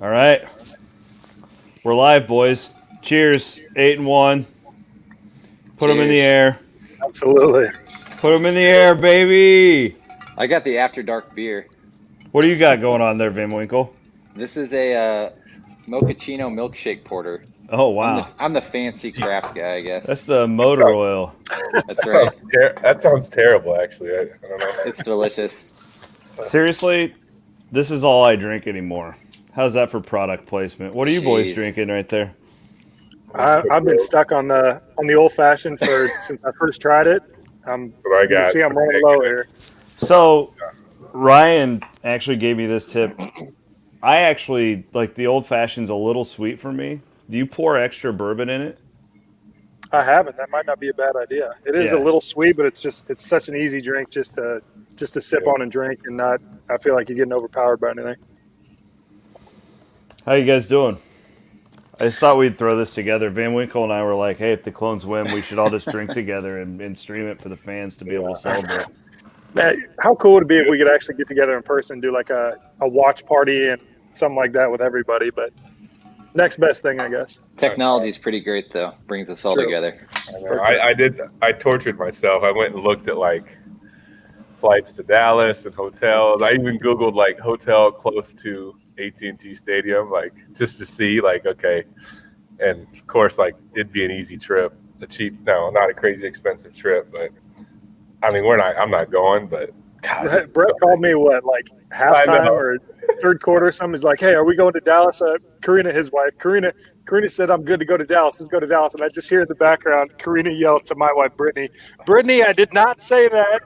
All right. We're live, boys. Cheers. 8-1. Put them in the Cheers. air. Absolutely. Put them in the air, baby. I got the After Dark beer. What do you got going on there, Van Winkle? This is a mochaccino milkshake porter. Oh, I'm wow. the fancy craft guy, I guess. That's the motor oil. That's right. That sounds terrible, actually. I don't know. It's delicious. Seriously, this is all I drink anymore. How's that for product placement? What are you boys Jeez. drinking right there? I've been stuck on the old fashioned since I first tried it. What I You can got. see I'm running low here. So, Ryan actually gave me this tip. I actually like the old fashioned's a little sweet for me. Do you pour extra bourbon in it? I haven't. That might not be a bad idea. It is Yeah. a little sweet, but it's such an easy drink just to sip on and drink and not. I feel like you're getting overpowered by anything. How you guys doing? I just thought we'd throw this together. Van Winkle and I were like, hey, if the Clones win, we should all just drink together and stream it for the fans to be able to celebrate. Man, how cool would it be if we could actually get together in person, do like a watch party and something like that with everybody? But next best thing, I guess. Technology is pretty great, though. Brings us all True. together. I tortured myself. I went and looked at like flights to Dallas and hotels. I even Googled like hotel close to AT&T Stadium, like just to see like, okay. And of course, like it'd be an easy trip, not a crazy expensive trip, but I mean, I'm not going, but God, Brett called me like halftime or third quarter or something. He's like, "Hey, are we going to Dallas?" Karina, his wife, Karina said, "I'm good to go to Dallas. Let's go to Dallas." And I just hear in the background, Karina yelled to my wife, Brittany, "Brittany, I did not say that."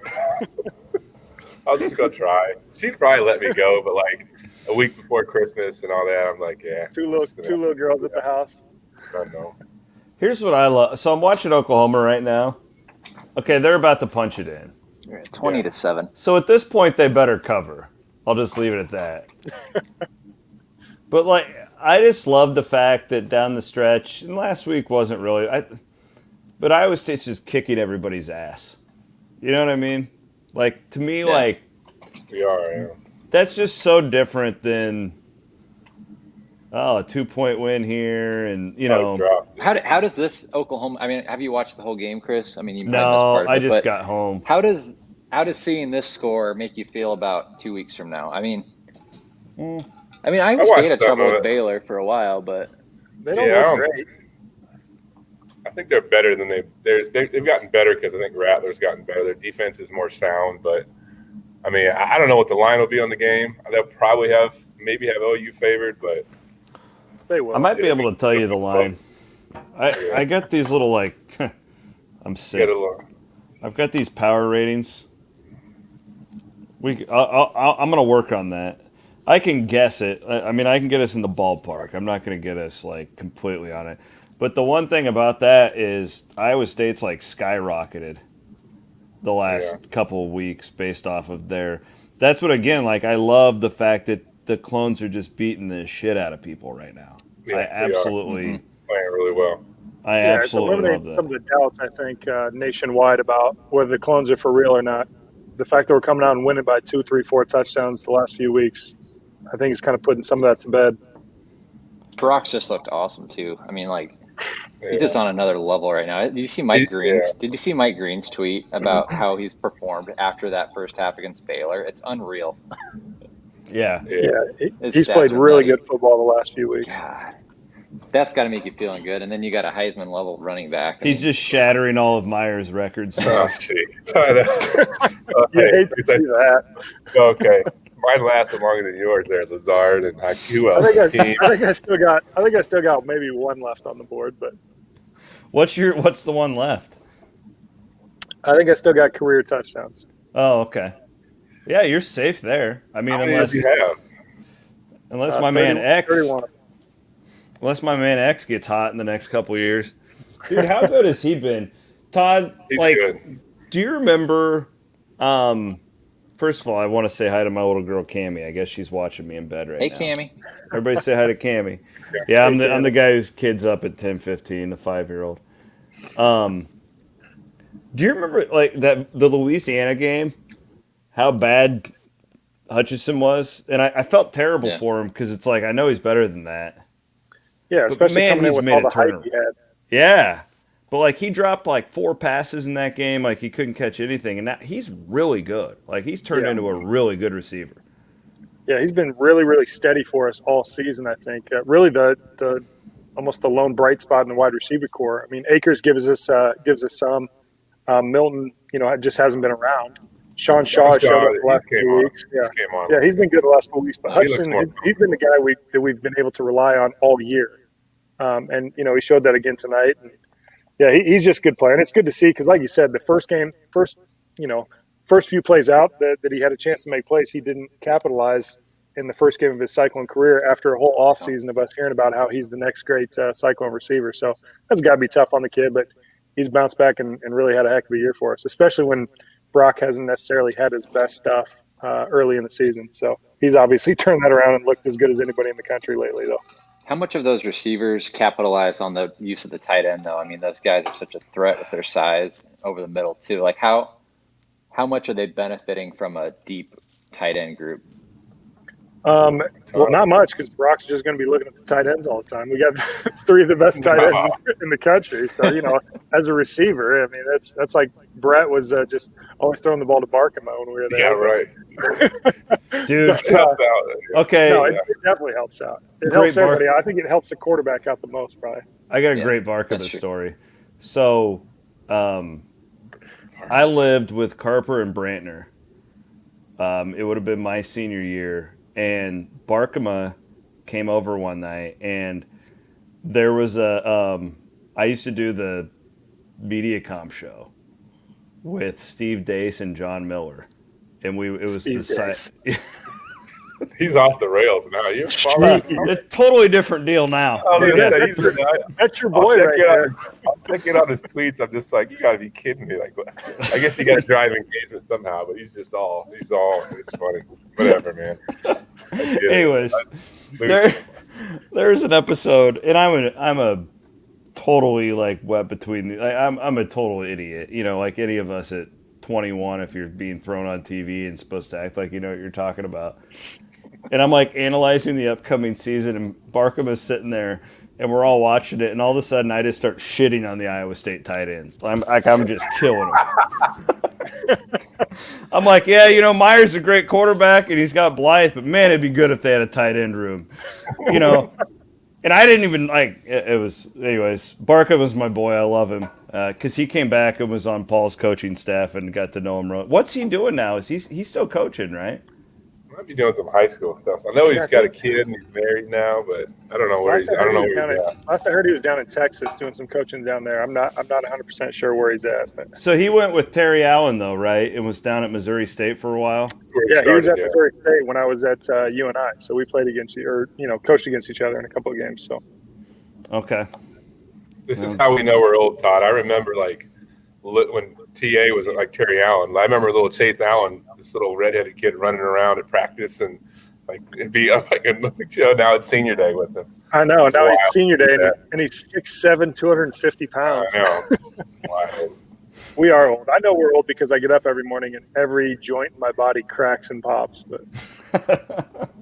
I'll just go try. She'd probably let me go, but like a week before Christmas and all that, I'm like, yeah. Two little girls at the house. I know. Here's what I love. So I'm watching Oklahoma right now. Okay, they're about to punch it in. 20-7. So at this point, they better cover. I'll just leave it at that. But like, I just love the fact that down the stretch, and last week wasn't really. But Iowa State's just kicking everybody's ass. You know what I mean? Like to me, Yeah. like We are, yeah. that's just so different than a 2-point win here, and you know. How does this Oklahoma? I mean, have you watched the whole game, Chris? I mean, you probably missed No, part of I it, just but got home. How does seeing this score make you feel about 2 weeks from now? I mean, Iowa State had trouble with Baylor for a while, but they don't look great. I think they're better than they've gotten better because I think Rattler's gotten better. Their defense is more sound, but I mean, I don't know what the line will be on the game. They'll probably maybe have OU favored, but they will. I might be able to tell you the line. I got these little like I'm sick. I've got these power ratings. I'm gonna work on that. I can guess it. I mean, I can get us in the ballpark. I'm not gonna get us like completely on it. But the one thing about that is Iowa State's like skyrocketed the last couple of weeks based off of their. That's what again. Like I love the fact that the Clones are just beating the shit out of people right now. Yeah, I absolutely playing really well. I absolutely love that. Some of the doubts I think nationwide about whether the Clones are for real or not. The fact that we're coming out and winning by 2, 3, 4 touchdowns the last few weeks, I think it's kind of putting some of that to bed. Brock's just looked awesome too. I mean, like he's just on another level right now. Did you see Mike Green's? Yeah. Did you see Mike Green's tweet about how he's performed after that first half against Baylor? It's unreal. Yeah. He's played really good football the last few weeks. God. That's got to make you feeling good. And then you got a Heisman level running back. He's just shattering all of Myers' records. Oh, shit. You hate to see that. Okay. Mine lasted longer than yours there, Lazard and who else? I think I still got maybe one left on the board, but what's the one left? I think I still got career touchdowns. Oh, okay. Yeah, you're safe there. I mean, unless my man X 31. Unless my man X gets hot in the next couple of years. Dude, how good has he been? Todd, He's good. Do you remember first of all, I want to say hi to my little girl Cammie. I guess she's watching me in bed right now. Hey, Cammie. Everybody say hi to Cammie. Yeah, I'm the guy whose kid's up at 10:15, the 5-year-old. Do you remember like the Louisiana game? How bad Hutchinson was, and I felt terrible Yeah. for him because it's like I know he's better than that. Yeah, especially man, coming in he's with made all a the hype turnaround. he had. Yeah, but like he dropped like 4 passes in that game, like he couldn't catch anything, and now he's really good. Like he's turned Yeah. into a really good receiver. Yeah, he's been really, really steady for us all season. I think really the almost the lone bright spot in the wide receiver core. I mean, Akers gives us some. Milton, just hasn't been around. Sean Shaw showed up the last few weeks. He's came on. Yeah, he's been good the last 4 weeks. But He looks Hudson, more he's been the guy that we've been able to rely on all year. And he showed that again tonight. And yeah, he's just a good player, and it's good to see because, like you said, the first few plays out that he had a chance to make plays, he didn't capitalize in the first game of his Cyclone career after a whole offseason of us hearing about how he's the next great Cyclone receiver. So that's got to be tough on the kid, but he's bounced back and really had a heck of a year for us, especially when Brock hasn't necessarily had his best stuff early in the season. So he's obviously turned that around and looked as good as anybody in the country lately, though. How much of those receivers capitalize on the use of the tight end, though? I mean, those guys are such a threat with their size over the middle, too. Like, how much are they benefiting from a deep tight end group? Well, not much because Brock's just going to be looking at the tight ends all the time. We got 3 of the best tight ends in the country. So, as a receiver, I mean, that's like Brett was just always throwing the ball to Barkema when we were there. Yeah, right. Dude. Okay. No, it definitely helps out. It helps everybody out. I think it helps the quarterback out the most, probably. I got a great Barkema story. So, I lived with Carper and Brantner. It would have been my senior year. And Barkema came over one night, and there was I used to do the MediaCom show with Steve Dace and John Miller, and it was the site. He's off the rails now. You follow It's a totally different deal now. That's your boy right there. I'll check it on his tweets. I'm just like, you got to be kidding me. Like, I guess you got to drive engagement somehow, but he's all. It's funny. Whatever, man. Anyways, there's an episode, and I'm a totally like wet between the. I'm a total idiot. Like any of us at 21, if you're being thrown on TV and supposed to act like you know what you're talking about. And I'm like analyzing the upcoming season, and Barkema's sitting there, and we're all watching it, and all of a sudden I just start shitting on the Iowa State tight ends. I'm just killing them. I'm like, yeah, Meyer's a great quarterback, and he's got Blythe, but man, it'd be good if they had a tight end room, And I didn't even like it was. Anyways, Barkema was my boy. I love him because he came back and was on Paul's coaching staff and got to know him. What's he doing now? Is he's still coaching, right? Might be doing some high school stuff. I know he's got a kid and he's married now, but I don't know where he's. I don't know where he's at. Last I heard, he was down in Texas doing some coaching down there. I'm not 100% sure where he's at. But. So he went with Terry Allen though, right? And was down at Missouri State for a while. Yeah, he was at Missouri State when I was at UNI. So we played against coached against each other in a couple of games. So. Okay. This is how we know we're old, Todd. I remember when TA was like Terry Allen. I remember little Chase Allen, this little redheaded kid running around at practice and it'd be up now it's senior day with him. I know. Now he's senior day and he's 6'7", 250 pounds. I know. Wow. We are old. I know we're old because I get up every morning and every joint in my body cracks and pops. But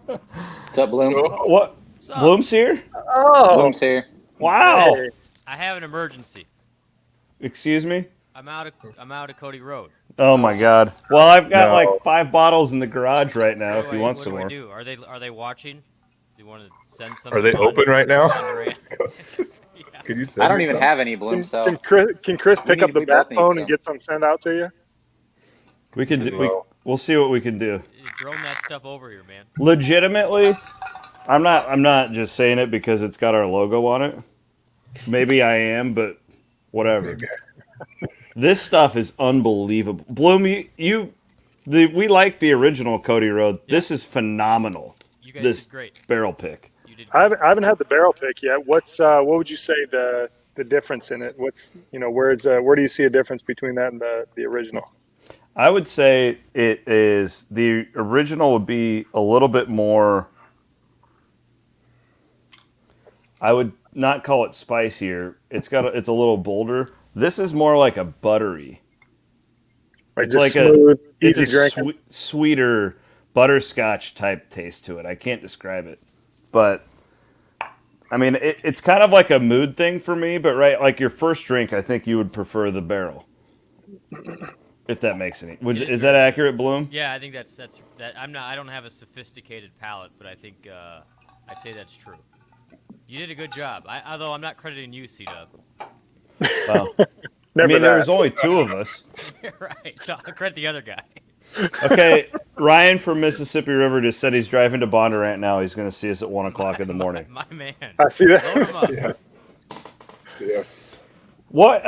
What's up, Bloom? What? Bloom's here? Oh, Bloom's here. Wow. Hey. I have an emergency. Excuse me? I'm out of Cody Road. Oh my God. Well, I've got like 5 bottles in the garage right now. If you want some more. What do I do? Are they watching? Do you want to send some? Are they open right now? Could you? I don't even have any, Bloom. So can Chris pick up the back phone and get some sent out to you? We can do. We'll see what we can do. Drone that stuff over here, man. Legitimately, I'm not just saying it because it's got our logo on it. Maybe I am, but whatever. This stuff is unbelievable. Bloom, we like the original Cody Road. Yeah. This is phenomenal. You guys this did great. Barrel pick. I haven't had the barrel pick yet. What would you say the difference in it? What's where do you see a difference between that and the original? I would say it is the original would be a little bit more. I would not call it spicier. It's a little bolder. This is more like a buttery. It's like smooth, it's a sweeter butterscotch type taste to it. I can't describe it, but I mean, it's kind of like a mood thing for me. But right, like your first drink, I think you would prefer the barrel, if that makes any. Is that accurate, Bloom? Yeah, I think that's that. I don't have a sophisticated palate, but I think I'd say that's true. You did a good job. Although I'm not crediting you, C-Dub. Well, Never I mean, there was that. only two of us. Right. So I'll credit the other guy. Okay, Ryan from Mississippi River just said he's driving to Bondurant now. He's going to see us at 1 o'clock in the morning. My man. I see that. Load him up. Yeah. Yes. What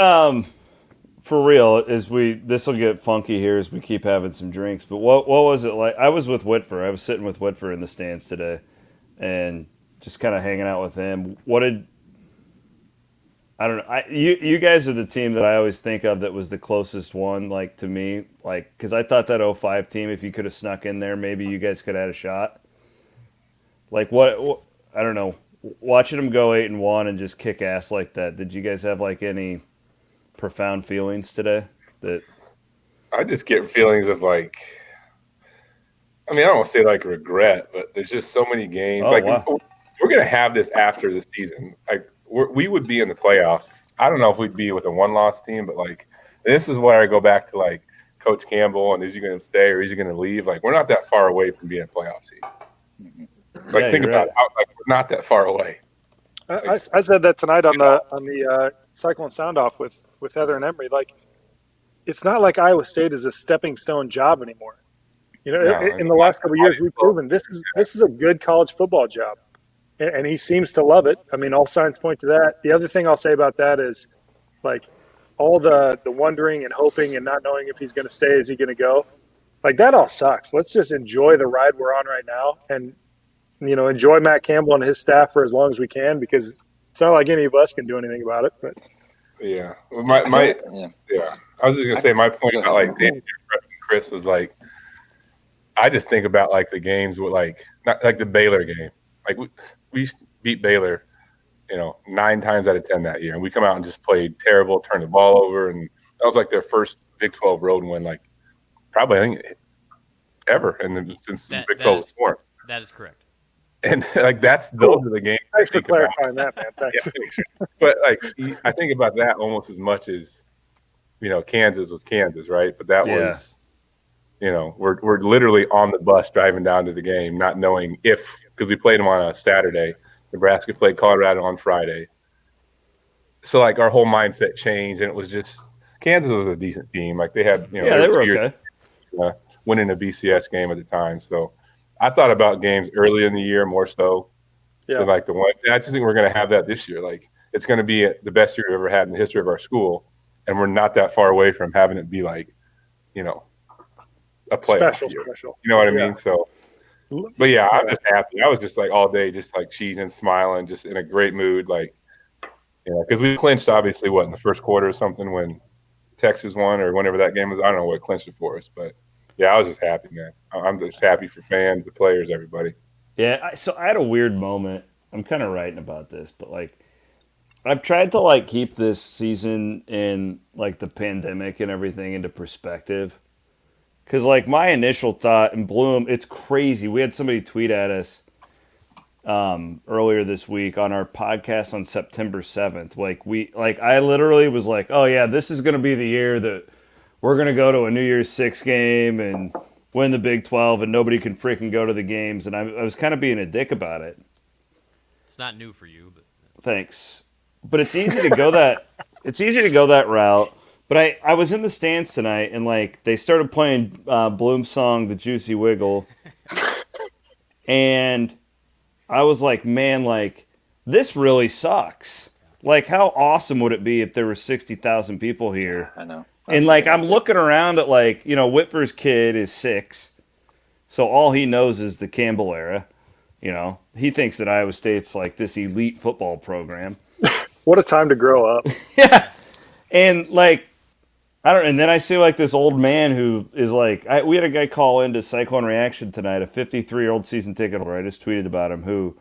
for real this will get funky here as we keep having some drinks, but what was it like? I was with Whitfer. I was sitting with Whitfer in the stands today and just kind of hanging out with him. I don't know. You guys are the team that I always think of that was the closest one, like, to me, like, because I thought that '05 team, if you could have snuck in there, maybe you guys could have had a shot. Like, what I don't know. Watching them go 8-1 and just kick ass like that, did you guys have like any profound feelings today? That I just get feelings of like, I mean, I don't want to say like regret, but there's just so many games. Oh, like wow. we're gonna have this after the season. Like we would be in the playoffs. I don't know if we'd be with a one-loss team, but like this is where I go back to like Coach Campbell and is he going to stay or is he going to leave? Like we're not that far away from being a playoff team. Like Yeah, think you're about right. how like we're not that far away. I said that tonight on the Cyclone Sound Off with Heather and Emery. Like, it's not like Iowa State is a stepping stone job anymore. You know, No, in the last couple of years, we've proven this is a good college football job, and he seems to love it. I mean, all signs point to that. The other thing I'll say about that is, like, all the wondering and hoping and not knowing if he's going to stay, is he going to go? Like, that all sucks. Let's just enjoy the ride we're on right now, and enjoy Matt Campbell and his staff for as long as we can, because it's not like any of us can do anything about it. But Yeah. Well, Yeah. yeah. I was just gonna say my point about like Daniel and Chris was like I just think about like the games with like not like the Baylor game. Like we beat Baylor, 9 times out of 10 that year, and we come out and just played terrible, turned the ball over, and that was like their first Big 12 road win, like probably I think ever, and since the Big 12 was formed. That is correct. And like those are the games. thanks I for think about. clarifying that, man. Thanks. Yeah, thanks. But like I think about that almost as much as Kansas was Kansas, right? But that was we're literally on the bus driving down to the game, not knowing if, because we played them on a Saturday. Nebraska played Colorado on Friday. So like our whole mindset changed, and it was just Kansas was a decent team. Like they had they were okay. Winning a BCS game at the time. So I thought about games early in the year more so than like the one. And I just think we're going to have that this year. Like it's going to be the best year we've ever had in the history of our school, and we're not that far away from having it be like, a playoff year. Special. You know what I mean? So, but yeah, I'm just happy. I was just like all day, just like cheesing, smiling, just in a great mood. Like, because we clinched obviously in the first quarter or something when Texas won or whenever that game was. I don't know what clinched it for us, but yeah, I was just happy, man. I'm just happy for fans, the players, everybody. Yeah, so I had a weird moment. I'm kind of writing about this, but like I've tried to like keep this season and like the pandemic and everything into perspective. Because like my initial thought, and Bloom, it's crazy. We had somebody tweet at us earlier this week on our podcast on September 7th. Like I literally was like, oh yeah, this is going to be the year that we're going to go to a New Year's Six game and win the Big 12 and nobody can freaking go to the games. And I was kind of being a dick about it. It's not new for you, but Thanks. But it's easy to go that route. But I was in the stands tonight and like they started playing Bloom's song, The Juicy Wiggle. And I was like, man, like this really sucks. Like how awesome would it be if there were 60,000 people here? I know. And like I'm looking around at like, Whitfer's kid is 6. So all he knows is the Campbell era. He thinks that Iowa State's like this elite football program. What a time to grow up. Yeah. And like and then I see like this old man who is like, we had a guy call into Cyclone Reaction tonight, a 53-year-old season ticket holder. I just tweeted about him who,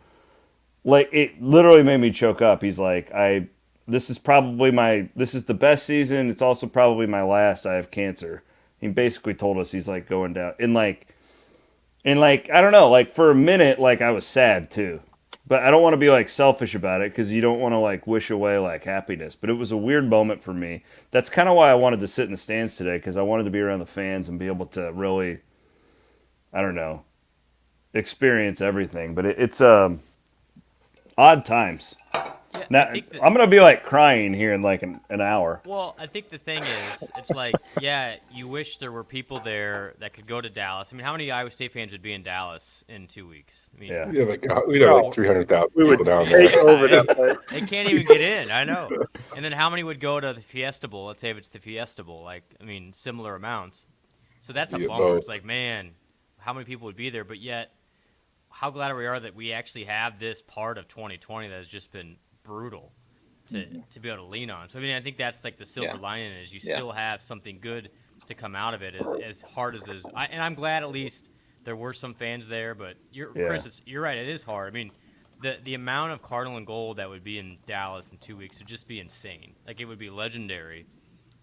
like, it literally made me choke up. He's like, this is the best season. It's also probably my last. I have cancer. He basically told us he's like going down. And like, And like, I don't know, like for a minute, like I was sad too. But I don't want to be like selfish about it because you don't want to like wish away like happiness. But it was a weird moment for me. That's kind of why I wanted to sit in the stands today because I wanted to be around the fans and be able to really, I don't know, experience everything. But it's odd times. Yeah, Now I think that. I'm gonna be like crying here in like an hour. Well, I think the thing is, it's like, yeah, you wish there were people there that could go to Dallas. I mean, how many Iowa State fans would be in Dallas in 2 weeks? I mean, Yeah. We'd have like 300,000 We would people down take there. over that place. they can't even get in. I know. And then how many would go to the Fiesta Bowl? Let's say if it's the Fiesta Bowl, like, I mean, similar amounts. So that's a Yeah, bummer. both. It's like, man, how many people would be there? But yet, how glad we are that we actually have this part of 2020 that has just been brutal to be able to lean on. So I mean, I think that's like the silver lining is you still have something good to come out of it, as hard as it is. And I'm glad at least there were some fans there. But Chris, you're right. It is hard. I mean, the amount of Cardinal and gold that would be in Dallas in 2 weeks would just be insane. Like it would be legendary.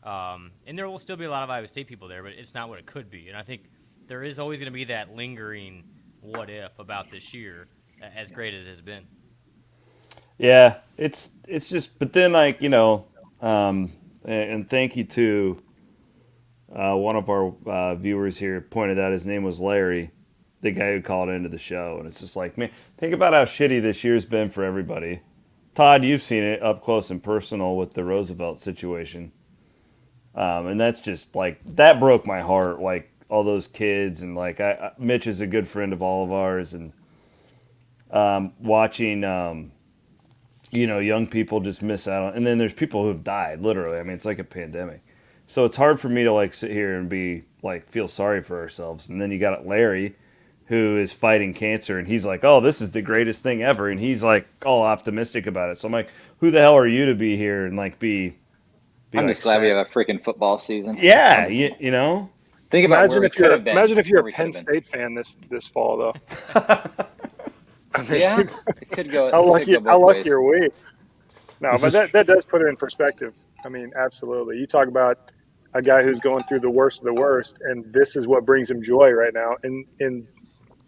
And there will still be a lot of Iowa State people there, but it's not what it could be. And I think there is always going to be that lingering what if about this year, as great as it has been. Yeah, it's just, but then like and thank you to one of our viewers here pointed out his name was Larry, the guy who called into the show, and it's just like, man, think about how shitty this year's been for everybody. Todd, you've seen it up close and personal with the Roosevelt situation, and that's just like that broke my heart. Like all those kids, and like Mitch is a good friend of all of ours, and watching. Young people just miss out on, and then there's people who've died, literally. I mean, it's like a pandemic. So it's hard for me to like sit here and be like, feel sorry for ourselves. And then you got Larry who is fighting cancer and he's like, oh, this is the greatest thing ever. And he's like all optimistic about it. So I'm like, who the hell are you to be here and like be I'm like just glad we sad? have a freaking football season. Yeah, you know? Think about where Imagine we if could have been. imagine if you're where a we could Penn have been. State fan this fall though. Yeah, it could go. How it could go how both lucky ways. are we? No, This but is that does put it in perspective. I mean, absolutely. You talk about a guy who's going through the worst of the worst, and this is what brings him joy right now. And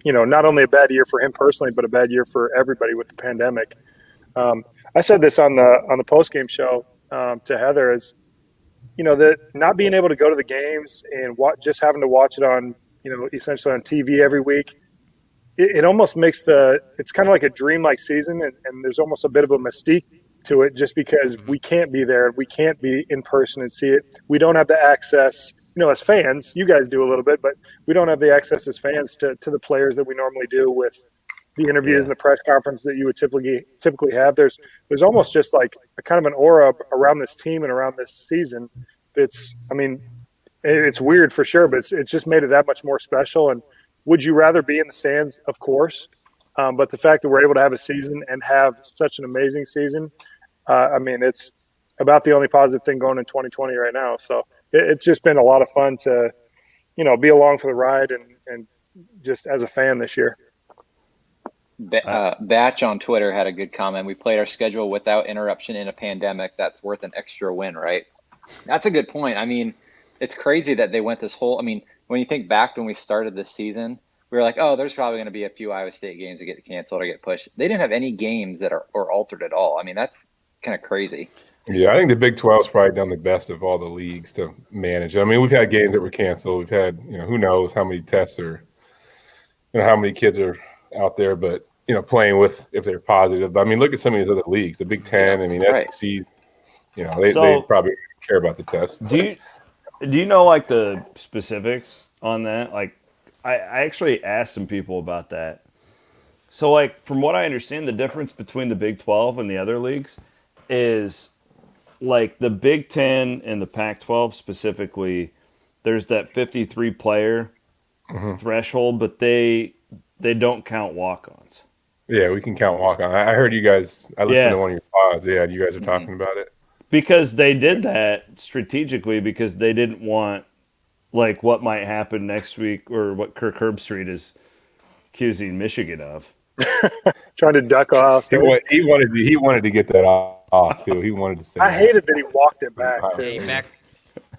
not only a bad year for him personally, but a bad year for everybody with the pandemic. I said this on the post game show to Heather is, that not being able to go to the games and just having to watch it on, essentially on TV every week. It almost makes it's kind of like a dreamlike season, and there's almost a bit of a mystique to it just because we can't be there. We can't be in person and see it. We don't have the access, as fans, you guys do a little bit, but we don't have the access as fans to the players that we normally do with the interviews and the press conference that you would typically have. There's almost just like a kind of an aura around this team and around this season. It's weird for sure, but it's just made it that much more special. And would you rather be in the stands? Of course. But the fact that we're able to have a season and have such an amazing season, it's about the only positive thing going in 2020 right now. So it's just been a lot of fun to, be along for the ride and just as a fan this year. Batch on Twitter had a good comment. We played our schedule without interruption in a pandemic. That's worth an extra win, right? That's a good point. I mean, it's crazy that they went this whole. I mean, when you think back when we started this season, we were like, oh, there's probably going to be a few Iowa State games that get canceled or get pushed. They didn't have any games that are altered at all. I mean, that's kind of crazy. Yeah, I think the Big 12's probably done the best of all the leagues to manage. I mean, we've had games that were canceled. We've had, who knows how many tests or how many kids are out there, but playing with if they're positive. But I mean, look at some of these other leagues. The Big Ten. I mean, SEC. They probably care about the test. Do you know like the specifics on that? Like, I actually asked some people about that. So like from what I understand, the difference between the Big 12 and the other leagues is like the Big 10 and the Pac-12 specifically. There's that 53 player threshold, but they don't count walk-ons. Yeah, we can count walk-on. I heard you guys. I listened to one of your pods. Yeah, you guys are talking about it. Because they did that strategically because they didn't want like what might happen next week or what Kirk Herbstreit is accusing Michigan of. Trying to duck Ohio State. He wanted to get that off too. He wanted to say. I hated that he walked it back. Yeah,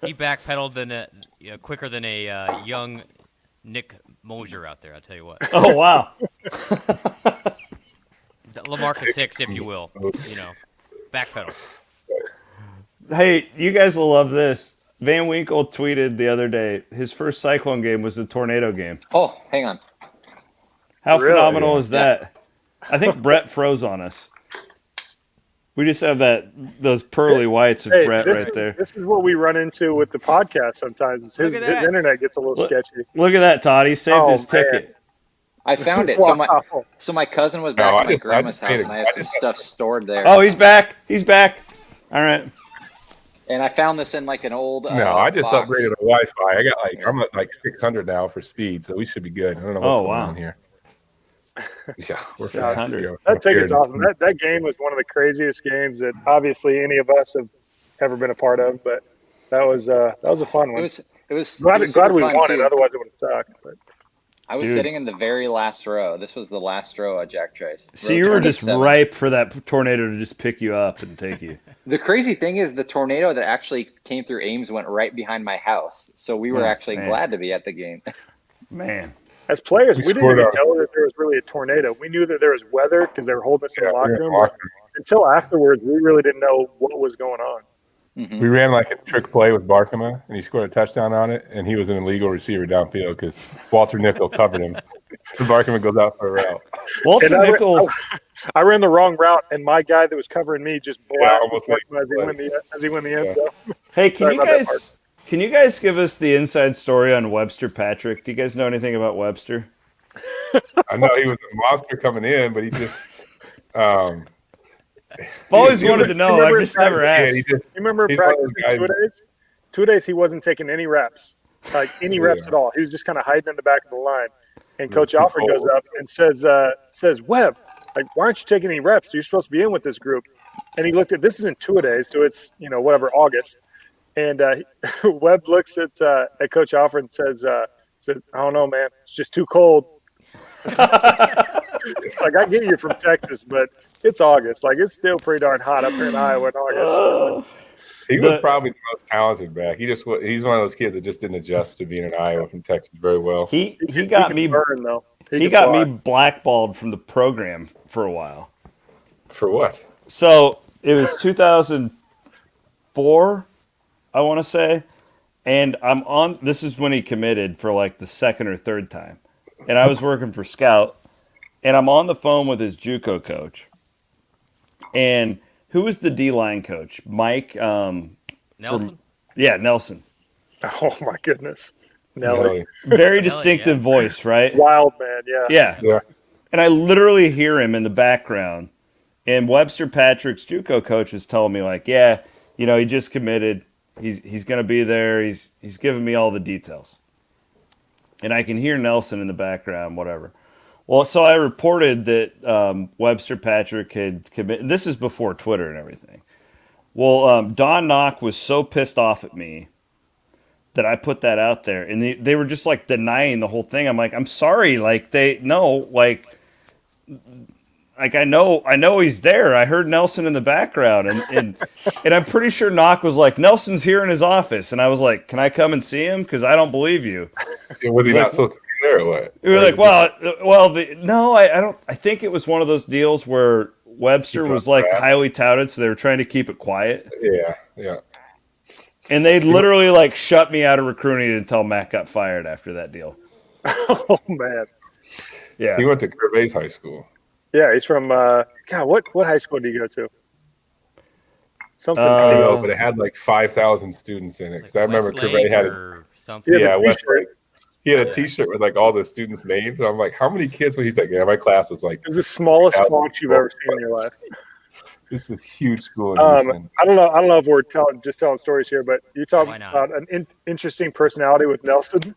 he backpedaled quicker than a young Nick Mosier out there. I'll tell you what. Oh wow. LaMarcus Hicks, if you will. Backpedal. Hey, you guys will love this. Van Winkle tweeted the other day his first Cyclone game was the tornado game. Oh, hang on. How Really? phenomenal is that? I think Brett froze on us. We just have those pearly whites of Brett right there. This is what we run into with the podcast sometimes. His internet gets a little sketchy. Look at that, Todd. He saved his man. ticket. I found it. Wow. So my cousin was back No, at my I grandma's just house, paid and I have some stuff stored there. Oh, he's back. He's back. All right. And I found this in like an old. No, I just box. upgraded to Wi-Fi. I got I'm at like 600 now for speed, so we should be good. I don't know what's going on here. Yeah, we're 600. That ticket's awesome. That game was one of the craziest games that obviously any of us have ever been a part of. But that was a fun one. It was glad we fun, won too. it. Otherwise, it would have sucked. But I was sitting in the very last row. This was the last row at Jack Trice. So you were just ripe for that tornado to just pick you up and take you. The crazy thing is the tornado that actually came through Ames went right behind my house. So we were glad to be at the game. Man. As players, we didn't even know that there was really a tornado. We knew that there was weather because they were holding us in the locker room. Until afterwards, we really didn't know what was going on. Mm-hmm. We ran like a trick play with Barkema, and he scored a touchdown on it, and he was an illegal receiver downfield because Walter Nickel covered him. So Barkema goes out for a route. Walter Nickel. I ran the wrong route, and my guy that was covering me just blasted as he went the end zone. Hey, can you guys give us the inside story on Webster Patrick? Do you guys know anything about Webster? I know he was a monster coming in, but he just I've always wanted to know. I've just never asked. You remember practicing 2 days? 2 days he wasn't taking any reps, like any reps at all. He was just kind of hiding in the back of the line. And Coach Alfred goes up and says, Webb, like, why aren't you taking any reps? You're supposed to be in with this group. And he looked at, this isn't 2 days, so it's, August. And Webb looks at Coach Alfred and says, I don't know, man. It's just too cold. It's like, I get you from Texas, but it's August. Like, it's still pretty darn hot up here in Iowa in August. He was probably the most talented back. He's one of those kids that just didn't adjust to being in Iowa from Texas very well. He got me burn, though. He got me blackballed from the program for a while. For what? So it was 2004, I want to say, and I'm on. This is when he committed for like the second or third time, and I was working for Scout, and I'm on the phone with his JUCO coach, and who was the D-line coach? Mike Nelson. Nelson. Oh my goodness, Nelly. Very distinctive voice, right? Wild man, yeah. And I literally hear him in the background, and Webster Patrick's JUCO coach was telling me like, he just committed. He's going to be there. He's giving me all the details, and I can hear Nelson in the background, whatever. Well, so I reported that Webster Patrick had committed. This is before Twitter and everything. Well, Don Knock was so pissed off at me that I put that out there, and they were just like denying the whole thing. I'm like, I'm sorry, like I know he's there. I heard Nelson in the background, and I'm pretty sure Knock was like, Nelson's here in his office, and I was like, can I come and see him? Because I don't believe you. Was he not supposed to be there or what? We were like, no, I don't. I think it was one of those deals where Webster was like highly touted, so they were trying to keep it quiet. Yeah. And they literally like shut me out of recruiting until Matt got fired after that deal. Oh man. Yeah. He went to Gervais High School. Yeah, he's from what high school did you go to? Something. I don't know, but it had like 5,000 students in it. Because I remember Gervais had something. Westlake. He had a T-shirt with like all the students' names. And I'm like, how many kids? He's like, my class was like. It was the smallest font you've ever seen in your life. This is a huge school. I don't know if we're telling stories here, but you talk about an interesting personality with Nelson.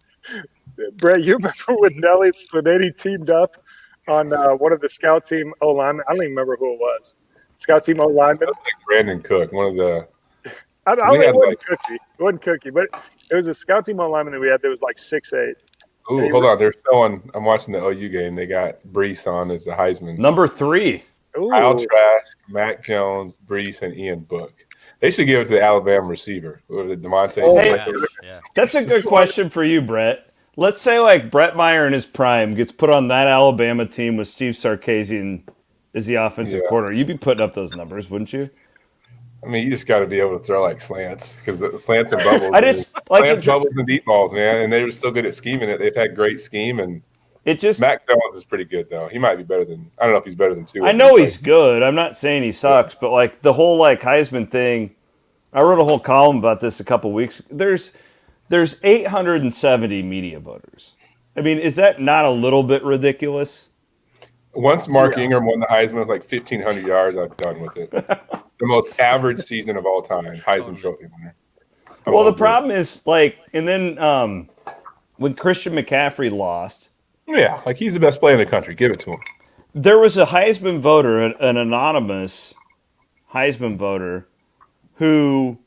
Brett, you remember when Nelly and Spinati teamed up on one of the scout team O linemen? I don't even remember who it was. Scout team O lineman. Like Brandon Cook, one of the. I don't think it wasn't Cookie. It wasn't Cookie, but it was a scout team O lineman that we had that was like 6'8". Ooh, hold on. They're showing. I'm watching the OU game. They got Brees on as the Heisman. Number 3. Kyle Trask, Mac Jones, Brees, and Ian Book. They should give it to the Alabama receiver. DeMonte. That's a good question for you, Brett. let's say like Brett Meyer in his prime gets put on that Alabama team with Steve Sarkisian as the offensive coordinator. You'd be putting up those numbers, wouldn't you? I mean, you just got to be able to throw like slants because slants and bubbles. Slants, bubbles, and deep balls, man. And they were so good at scheming it. They've had great scheme, and Mac Jones is pretty good though. He might be better than I don't know if he's better than Tua. I know he's good. I'm not saying he sucks, but like the whole like Heisman thing, I wrote a whole column about this a couple weeks. There's 870 media voters. I mean, is that not a little bit ridiculous? Once Mark Ingram won the Heisman with like 1,500 yards, I'm done with it. The most average season of all time, Heisman Trophy winner. Well, the problem is, like, and then when Christian McCaffrey lost. Yeah, like he's the best player in the country. Give it to him. There was a Heisman voter, an anonymous Heisman voter, who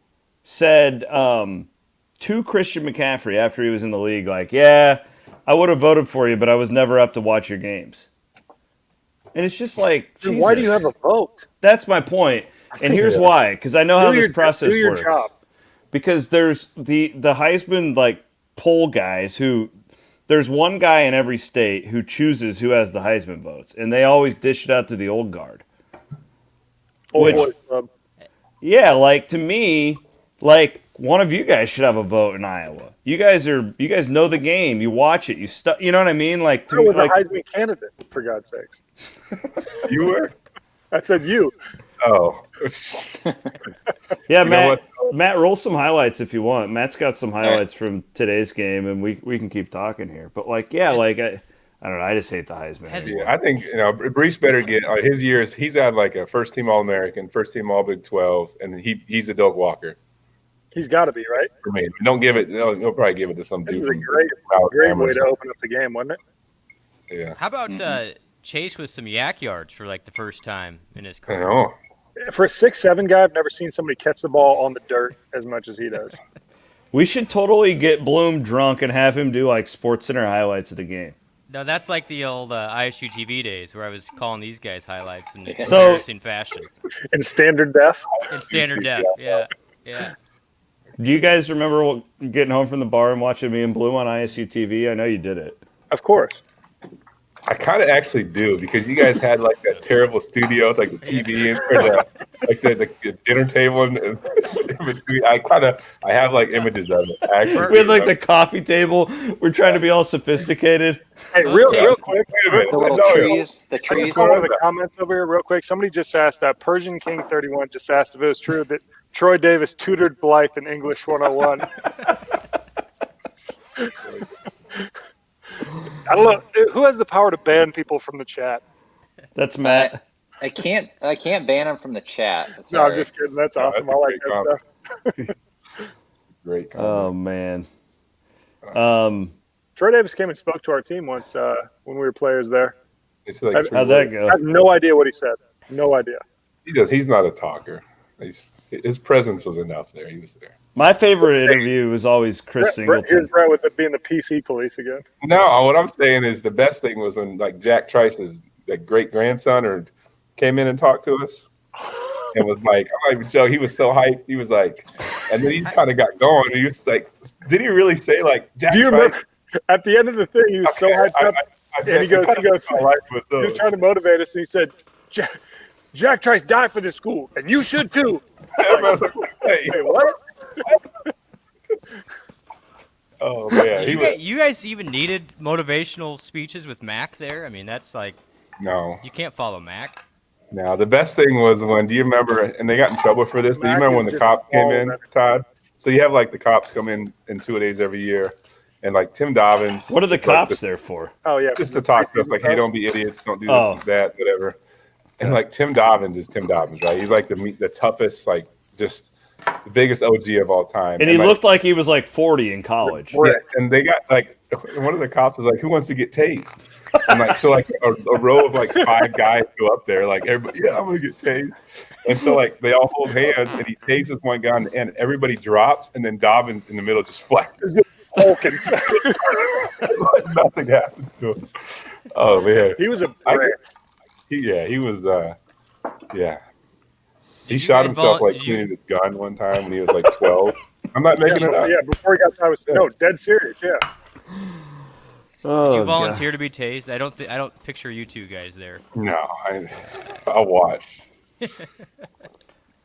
said to Christian McCaffrey after he was in the league, like, yeah, I would have voted for you, but I was never up to watch your games. And it's just like, dude, why do you have a vote? That's my point. And here's why. Because I know how this process works. Do your job. Because there's the Heisman like poll guys who there's one guy in every state who chooses who has the Heisman votes, and they always dish it out to the old guard. Yeah, like to me, like one of you guys should have a vote in Iowa. You guys know the game. You watch it. You know what I mean? Like I was a Heisman candidate, for God's sakes. You were? I said you. Oh. Yeah, Matt, roll some highlights if you want. Matt's got some highlights from today's game, and we can keep talking here. But like, yeah, like I don't know. I just hate the Heisman. Yeah, I think Brees better get his years. He's had like a first team All American, first team All Big 12, and he's a Doak Walker. He's got to be right. For me, don't give it. He'll probably give it to some dude. This is a great way to open up the game, wasn't it? Yeah. How about Chase with some yak yards for like the first time in his career? I know. For a 6'7" guy, I've never seen somebody catch the ball on the dirt as much as he does. We should totally get Bloom drunk and have him do like Sports Center highlights of the game. No, that's like the old ISU TV days where I was calling these guys highlights in So- embarrassing fashion. In standard def? In standard depth, yeah. Do you guys remember getting home from the bar and watching me and Bloom on ISU TV? I know you did it. Of course. I kind of actually do because you guys had like that terrible studio with like the TV and the dinner table and in between. I have like images of it. Actually, We had like the coffee table. We're trying to be all sophisticated. Hey, real quick. The little trees. The I trees. just go to the comments over here real quick. Somebody just asked, Persian King 31 just asked if it was true that Troy Davis tutored Blythe in English 101. I don't know. Who has the power to ban people from the chat? That's Matt. I can't ban him from the chat. No, I'm just kidding. That's awesome. I like that stuff. Great comment. Oh, man. Troy Davis came and spoke to our team once when we were players there. How'd that go? I have no idea what he said. No idea. He does. He's not a talker. His presence was enough there. He was there. My favorite interview was always Chris Singleton. Here's Brett with it being the PC police again. No, what I'm saying is the best thing was when like Jack Trice's great grandson came in and talked to us and was like, I'm not even joking. He was so hyped. He was like, and then he kind of got going. And he was like, did he really say like Jack? Do you remember at the end of the thing? He was so hyped up, and he goes, he was trying to motivate us, and he said, Jack Trice died for this school, and you should too. I was like, hey, what? Oh man, you guys even needed motivational speeches with Mac there? I mean, that's like no, you can't follow Mac. No, the best thing was when, do you remember, and they got in trouble for this, do you remember when the cops came in, Todd? So you have like the cops come in 2 days every year, and like Tim Dobbins. What are the cops there for? Oh, yeah. Just to talk stuff like, hey, don't be idiots, don't do this, that, whatever. And like Tim Dobbins is Tim Dobbins, right? He's like the toughest, like just the biggest OG of all time. And he looked like he was like 40 in college. Yes, and they got like, one of the cops was like, who wants to get tased? And like, so like a row of like 5 guys go up there, like everybody, yeah, I'm gonna get tased. And so like they all hold hands, and he tases one guy, and everybody drops, and then Dobbins in the middle just flexes. Nothing happens to him. Oh man, he was a brand. He was. He shot himself like shooting his gun one time when he was like 12. I'm not making it up. Yeah, before he got to, I was dead serious. Yeah. Oh, Did you God. volunteer to be tased? I don't picture you two guys there. No, I'll watch.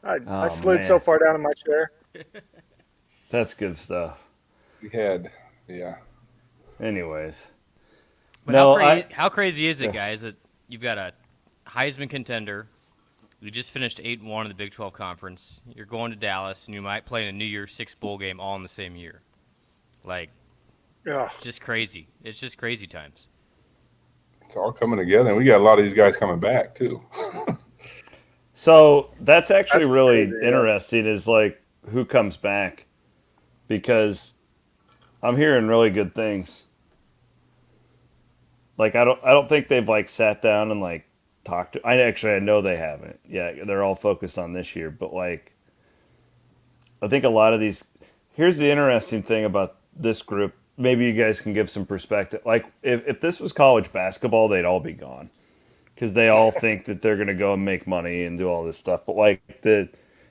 I Oh, slid so man. far down in my chair. That's good stuff. We had, yeah. Anyways. But No, how crazy is it, Yeah. guys, that you've got a Heisman contender? You just finished 8-1 in the Big 12 Conference. You're going to Dallas, and you might play in a New Year's Six bowl game all in the same year. Like, Ugh. just crazy. It's just crazy times. It's all coming together, and we got a lot of these guys coming back too. So that's actually That's really crazy, yeah. interesting is like who comes back, because I'm hearing really good things. Like I don't think they've like sat down and like talked to. I know they haven't. Yeah, they're all focused on this year, but like I think a lot of these. Here's the interesting thing about this group. Maybe you guys can give some perspective. Like if this was college basketball, they'd all be gone because they all think that they're going to go and make money and do all this stuff. But like the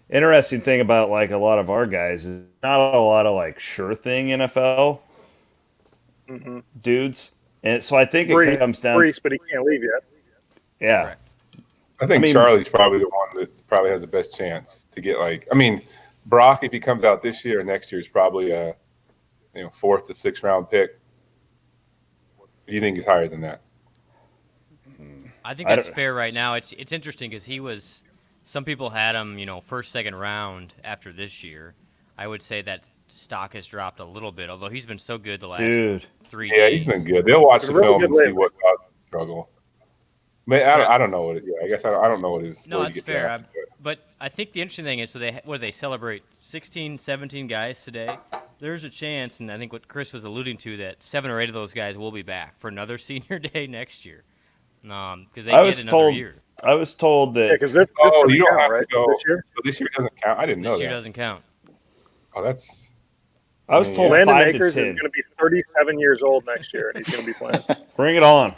interesting thing about like a lot of our guys is not a lot of like sure thing NFL dudes, and so I think it comes down. Brees, but he can't leave yet. Yeah, Correct. I think mean- Charlie's probably the one that probably has the best chance to get Brock, if he comes out this year or next year, is probably a 4th to 6th round pick. Do you think he's higher than that? I think I that's don't- fair right now. It's interesting because he was. Some people had him, first, second round after this year. I would say that stock has dropped a little bit, although he's been so good the last dude. 3 Yeah, games. he's been good. They'll watch He's the really film good and see lately. what caused the struggle. I don't know what it. Yeah, I guess I don't know what it is. No, where he that's gets fair. drafted, But I think the interesting thing is, so they celebrate 16, 17 guys today. There's a chance, and I think what Chris was alluding to, that 7 or 8 of those guys will be back for another senior day next year, because they I get was another told. year. I was told Yeah, that. because this Oh, doesn't you don't count, have to right? go. This year? So this year doesn't count. I didn't know This year that. doesn't count. Oh, that's. I was told Landon 5 Akers to is 10. going to be 37 years old next year, and he's going to be playing. Bring it on.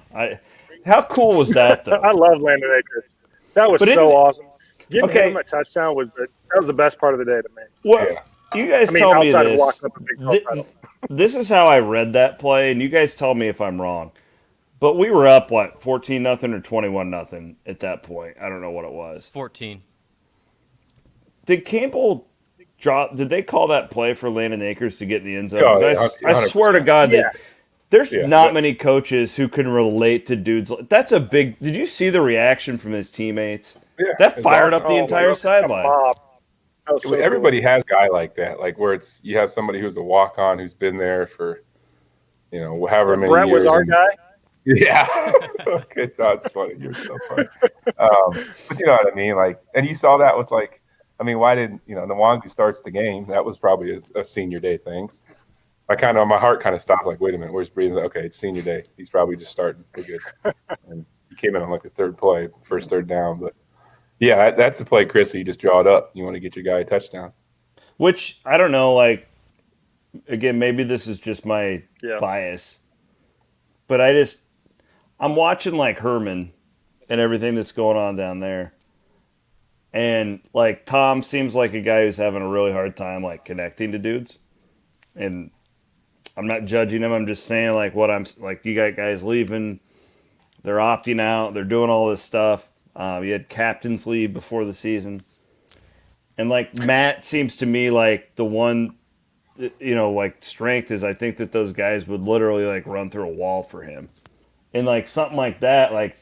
How cool was that though? I love Landon Akers. That was But so isn't it- awesome. Getting Okay. him a touchdown that was the best part of the day to me. What Yeah. you guys I mean, tell me outside of this? locking up a Big 12 title. This is how I read that play, and you guys tell me if I'm wrong. But we were up 14-0 or 21-0 at that point. I don't know what it was. 14. Did Campbell drop? Did they call that play for Landon Akers to get in the end zone? Oh, 'Cause yeah, I swear to God, Yeah. there's Yeah. not many coaches who can relate to dudes. That's a big. Did you see the reaction from his teammates? Yeah, That it's fired awesome. up the entire sideline. Mob. That was so Everybody has a guy like that, like where you have somebody who's a walk on who's been there for, however cool. many Brett years. was our and- guy. Yeah. Okay, that's funny. You're so funny. But you know what I mean? Like, and you saw that with why didn't Nwangu starts the game? That was probably a senior day thing. My heart kind of stopped. Like, wait a minute, where's Breeden? Okay, it's senior day. He's probably just starting. We're good. And he came in on the third play, first third down. But yeah, that's the play, Chris. You just draw it up. You want to get your guy a touchdown. Which I don't know. Like, again, maybe this is just my bias, but I'm watching like Herman and everything that's going on down there. And like Tom seems like a guy who's having a really hard time like connecting to dudes. And I'm not judging him. I'm just saying like you got guys leaving, they're opting out, they're doing all this stuff. You had captains leave before the season. And like Matt seems to me like the one strength is I think that those guys would literally like run through a wall for him. And like something like that, like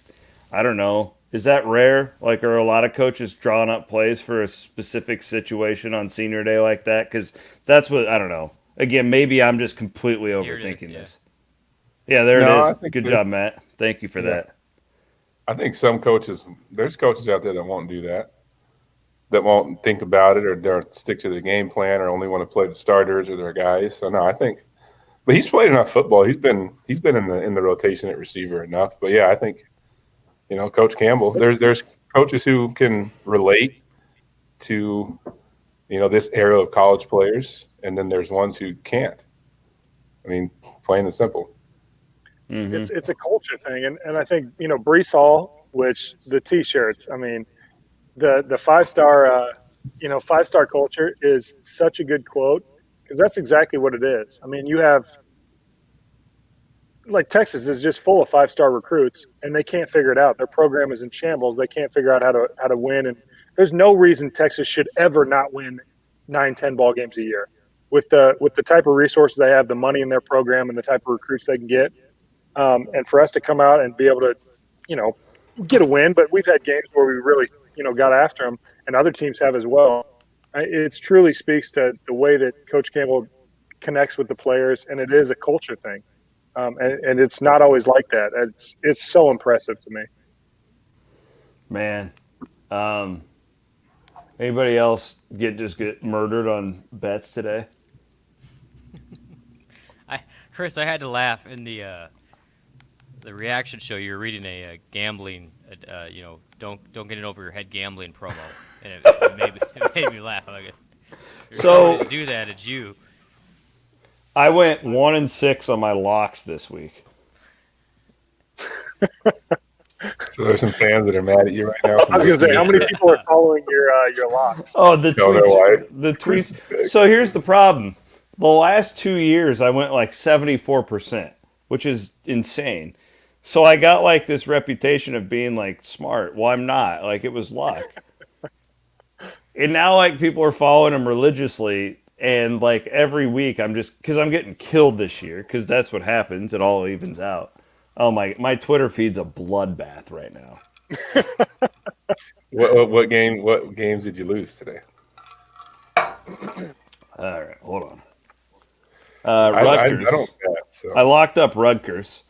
I don't know, is that rare? Like, are a lot of coaches drawing up plays for a specific situation on senior day like that? Because that's what I don't know. Again, maybe I'm just completely Here it is, overthinking yeah. this. Yeah, there No, I it is. think Good there's- job, Matt. Thank you for that. I think some coaches, there's coaches out there that won't do that, that won't think about it, or they'll stick to the game plan, or only want to play the starters or their guys. So no, I think, but he's played enough football. He's been in the rotation at receiver enough. But yeah, I think, Coach Campbell, there's coaches who can relate to, this era of college players, and then there's ones who can't. I mean, plain and simple. Mm-hmm. It's a culture thing, and I think Brees Hall, which the T-shirts. I mean, the 5-star 5-star culture is such a good quote because that's exactly what it is. I mean, you have like Texas is just full of 5-star recruits, and they can't figure it out. Their program is in shambles. They can't figure out how to win, and there's no reason Texas should ever not win 9-10 ball games a year. With the type of resources they have, the money in their program, and the type of recruits they can get, and for us to come out and be able to, get a win. But we've had games where we really, got after them, and other teams have as well. It truly speaks to the way that Coach Campbell connects with the players, and it is a culture thing. And it's not always like that. It's so impressive to me. Man, anybody else get murdered on bets today? Chris, I had to laugh in the reaction show. You were reading a gambling, don't get it over your head gambling promo, and it made me laugh. I'm like, So to do that, it's you. I went 1-6 on my locks this week. So there's some fans that are mad at you right now. I was going to say, how many people are following your locks? Oh, the Tell their tweets. wife. The tweets. So here's the problem. The last 2 years, I went like 74%, which is insane. So I got like this reputation of being like smart. Well, I'm not. Like, it was luck. And now like people are following him religiously, and like every week because I'm getting killed this year, because that's what happens. It all evens out. Oh my Twitter feed's a bloodbath right now. What games did you lose today? All right, hold on. Rutgers. Rutgers. I don't bet, so. I locked up Rutgers,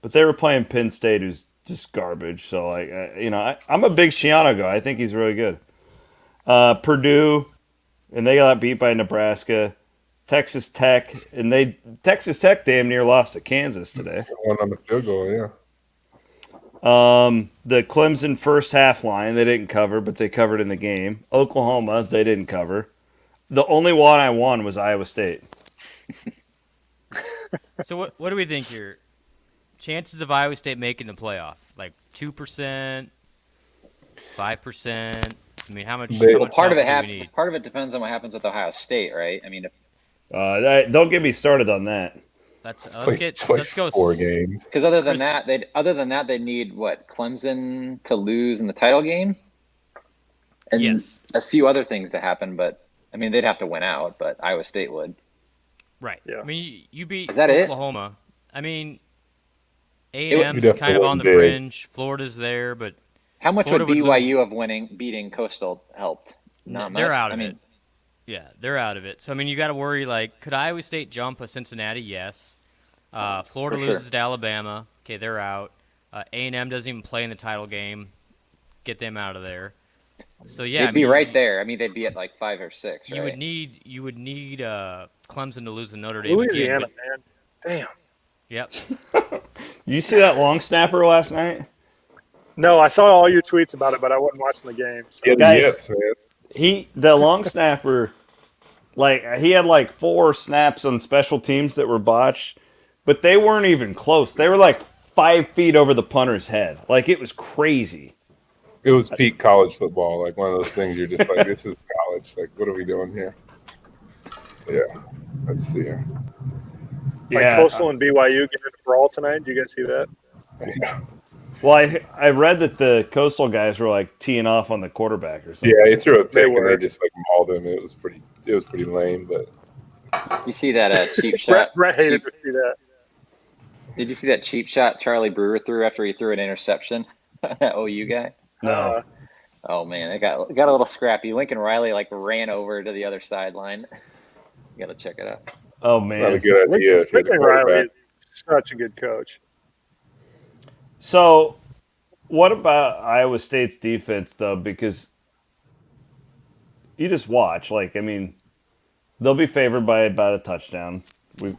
but they were playing Penn State, who's just garbage. So I'm a big Shiano guy. I think he's really good. Purdue, and they got beat by Nebraska. Texas Tech, and Texas Tech damn near lost to Kansas today. One on the field goal, yeah. The Clemson first half line, they didn't cover, but they covered in the game. Oklahoma, they didn't cover. The only one I won was Iowa State. So what do we think here? Chances of Iowa State making the playoff, like 2%, 5%. I mean, how much? Part of it depends on what happens with Ohio State, right? I mean, don't get me started on that. Let's go 4 games. Because other than that, they need what, Clemson to lose in the title game, and a few other things to happen. But I mean, they'd have to win out, but Iowa State would. Right. Yeah. I mean, you beat Oklahoma. I mean, A&M's kind of on the fringe. Florida's there, but how much would BYU beating Coastal helped? Not much. They're out of it. Yeah, they're out of it. So I mean, you got to worry. Like, could Iowa State jump a Cincinnati? Yes. Florida loses to Alabama. Okay, they're out. A&M doesn't even play in the title game. Get them out of there. So yeah, they'd be right there. I mean, they'd be at like 5 or 6. Right? You would need Clemson to lose to Notre Dame. Louisiana, man. Damn. Yep. Did you see that long snapper last night? No, I saw all your tweets about it, but I wasn't watching the game. So. Yeah, guys, the long snapper, like he had like 4 snaps on special teams that were botched, but they weren't even close. They were like 5 feet over the punter's head. Like, it was crazy. It was peak college football, like one of those things you're just like, this is college. Like, what are we doing here? Yeah, let's see here. Like Coastal and BYU getting a brawl tonight. Do you guys see that? Yeah. Well, I read that the Coastal guys were like teeing off on the quarterback or something. Yeah, he threw a pick and they just like mauled him. It was pretty lame, but you see that cheap shot? Brett hated to see that. Did you see that cheap shot Charlie Brewer threw after he threw an interception? That OU guy. No. Oh man, it got a little scrappy. Lincoln Riley like ran over to the other sideline. You got to check it out. Oh man, not a good idea. Lincoln Riley is such a good coach. So, what about Iowa State's defense though? Because you just watch. Like, I mean, they'll be favored by about a touchdown.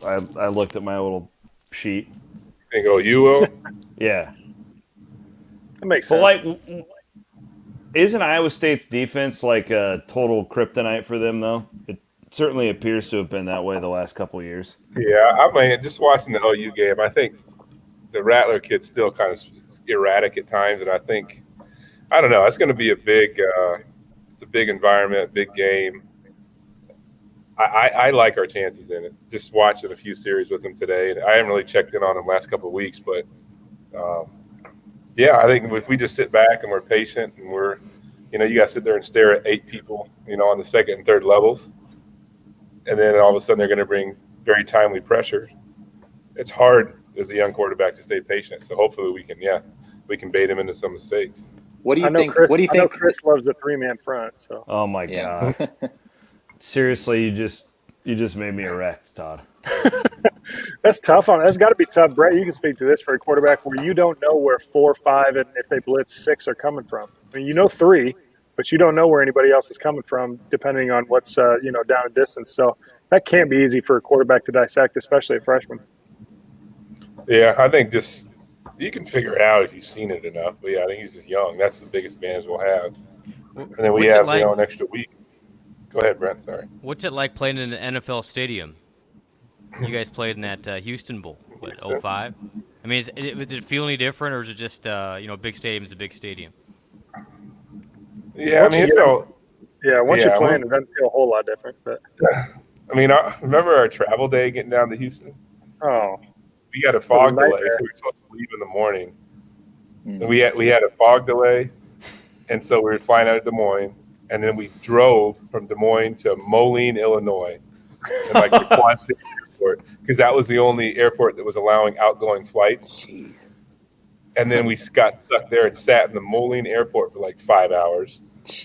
I looked at my little sheet. Think OU will? Yeah. That makes sense. But like, isn't Iowa State's defense like a total kryptonite for them though? It certainly appears to have been that way the last couple of years. Yeah, I mean, just watching the OU game, I think the Rattler kid's still kind of erratic at times, and I don't know, it's going to be a big environment, big game. I like our chances in it. Just watching a few series with him today, and I haven't really checked in on him last couple of weeks, but um, yeah, I think if we just sit back and we're patient and we're, you got to sit there and stare at 8 people, on the second and third levels, and then all of a sudden they're going to bring very timely pressure. It's hard as a young quarterback to stay patient. So hopefully we can bait him into some mistakes. What do you think? Chris, what do you I know think? Chris loves the 3-man front. So. Oh my Yeah. God! Seriously, you just made me erect, Todd. That's tough. That's got to be tough, Brett. You can speak to this for a quarterback where you don't know where 4, 5, and if they blitz 6 are coming from. I mean, you know 3, but you don't know where anybody else is coming from, depending on what's down a distance. So that can't be easy for a quarterback to dissect, especially a freshman. Yeah, I think just you can figure it out if you've seen it enough. But yeah, I think he's just young. That's the biggest advantage we'll have. And then we have an extra week. Go ahead, Brent. Sorry. What's it like playing in an NFL stadium? You guys played in that Houston Bowl, what, 05? I mean, did it feel any different, or is it just, big stadium is a big stadium? Yeah, once you play in, it doesn't feel a whole lot different. But I mean, I remember our travel day getting down to Houston. Oh. We had a fog delay, so we were supposed to leave in the morning. And we had a fog delay, and so we were flying out of Des Moines, and then we drove from Des Moines to Moline, Illinois, and like the Quad City Airport, because that was the only airport that was allowing outgoing flights. Jeez. And then we got stuck there and sat in the Moline Airport for like 5 hours.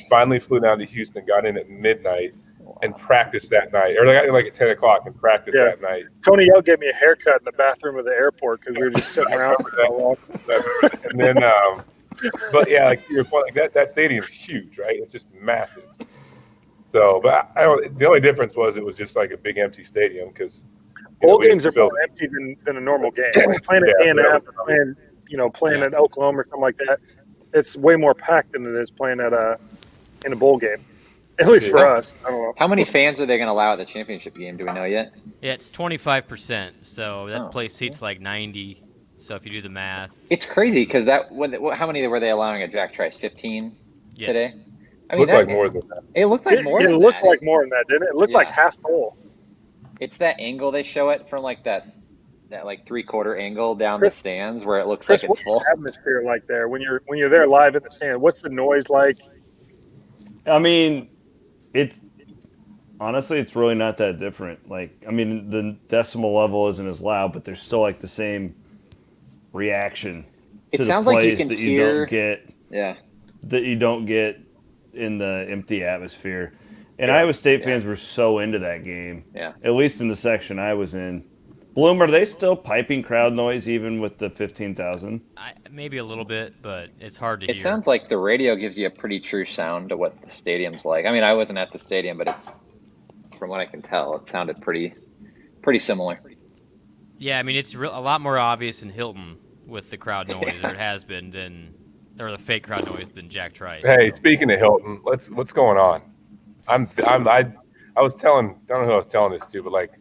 Finally flew down to Houston, got in at midnight, and practiced that night, or like at 10 o'clock and practiced that night. Tony Yell gave me a haircut in the bathroom of the airport because we were just sitting around for that long. And then, but yeah, like to your point, like that stadium's huge, right? It's just massive. So, but the only difference was it was just like a big empty stadium because bowl games are more empty than a normal game. Like playing at A&M, playing at Oklahoma or something like that, it's way more packed than it is playing in a bowl game. At least for us. I don't know. How many fans are they going to allow at the championship game? Do we know yet? Yeah, it's 25%. So that place seats like 90. So if you do the math, it's crazy because how many were they allowing at Jack Trice? 15 today. I mean, it looked like more than that. It looked like more. It looked like more than that, didn't it? It looked like half full. It's that angle they show it from, like that like 3/4 angle down the stands where it looks like it's full. What's the atmosphere like there when you're there live in the stand? What's the noise like? I mean, honestly, it's really not that different. Like, I mean, the decimal level isn't as loud, but there's still like the same reaction to the plays that you don't get. Yeah. That you don't get in the empty atmosphere. And Iowa State fans were so into that game. Yeah. At least in the section I was in. Bloom, are they still piping crowd noise even with the 15,000? Maybe a little bit, but it's hard to hear. It sounds like the radio gives you a pretty true sound to what the stadium's like. I mean, I wasn't at the stadium, but it's, from what I can tell, it sounded pretty similar. Yeah, I mean, it's a lot more obvious in Hilton with the crowd noise, or it has been, or the fake crowd noise than Jack Trice. Hey, speaking of Hilton, what's going on? I was telling, I don't know who I was telling this to, but like,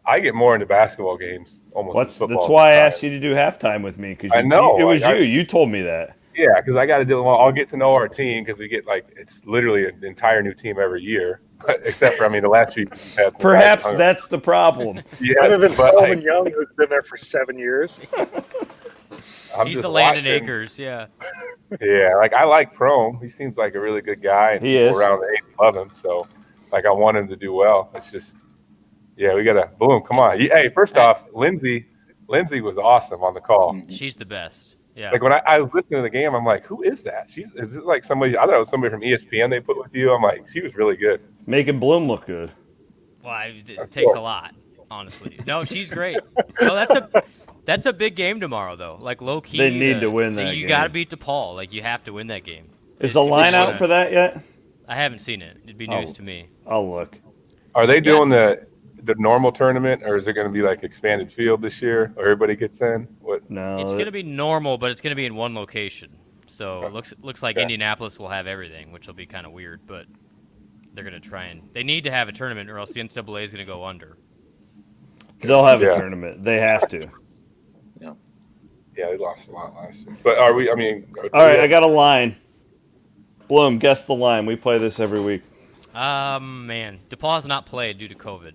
I get more into basketball games almost than football. That's why I asked you to do halftime with me, because I know it was you. You told me that. Yeah, because I got to do. Well, I'll get to know our team because we get it's literally an entire new team every year, except for the last few years we've had. Perhaps that's the problem. Other than Sullivan Young, who's been there for 7 years. He's the Landon Akers, yeah. Yeah, I like Prome. He seems like a really good guy. And he is. Around the age love him, so I want him to do well. It's just. Yeah, we gotta Bloom. Come on. Hey, first off, Lindsay was awesome on the call. She's the best. Yeah. Like when I was listening to the game, I'm like, who is that? Is this like somebody? I thought it was somebody from ESPN they put with you. I'm like, she was really good. Making Bloom look good. Well, it takes a lot, honestly. No, she's great. No, that's a big game tomorrow, though. Like low key, they need to win that game. You got to beat DePaul. Like you have to win that game. Is the line out for that yet? I haven't seen it. It'd be news to me. I'll look. Are they doing the normal tournament, or is it going to be like expanded field this year, or everybody gets in? What? No, it's going to be normal, but it's going to be in one location. So it looks like Indianapolis will have everything, which will be kind of weird, but they're going to try and they need to have a tournament, or else the NCAA is going to go under. They'll have a tournament. They have to. Yeah. Yeah, they lost a lot last year. But are we? I mean, all right, I got a line. Bloom, guess the line. We play this every week. Man, DePaul's not played due to COVID.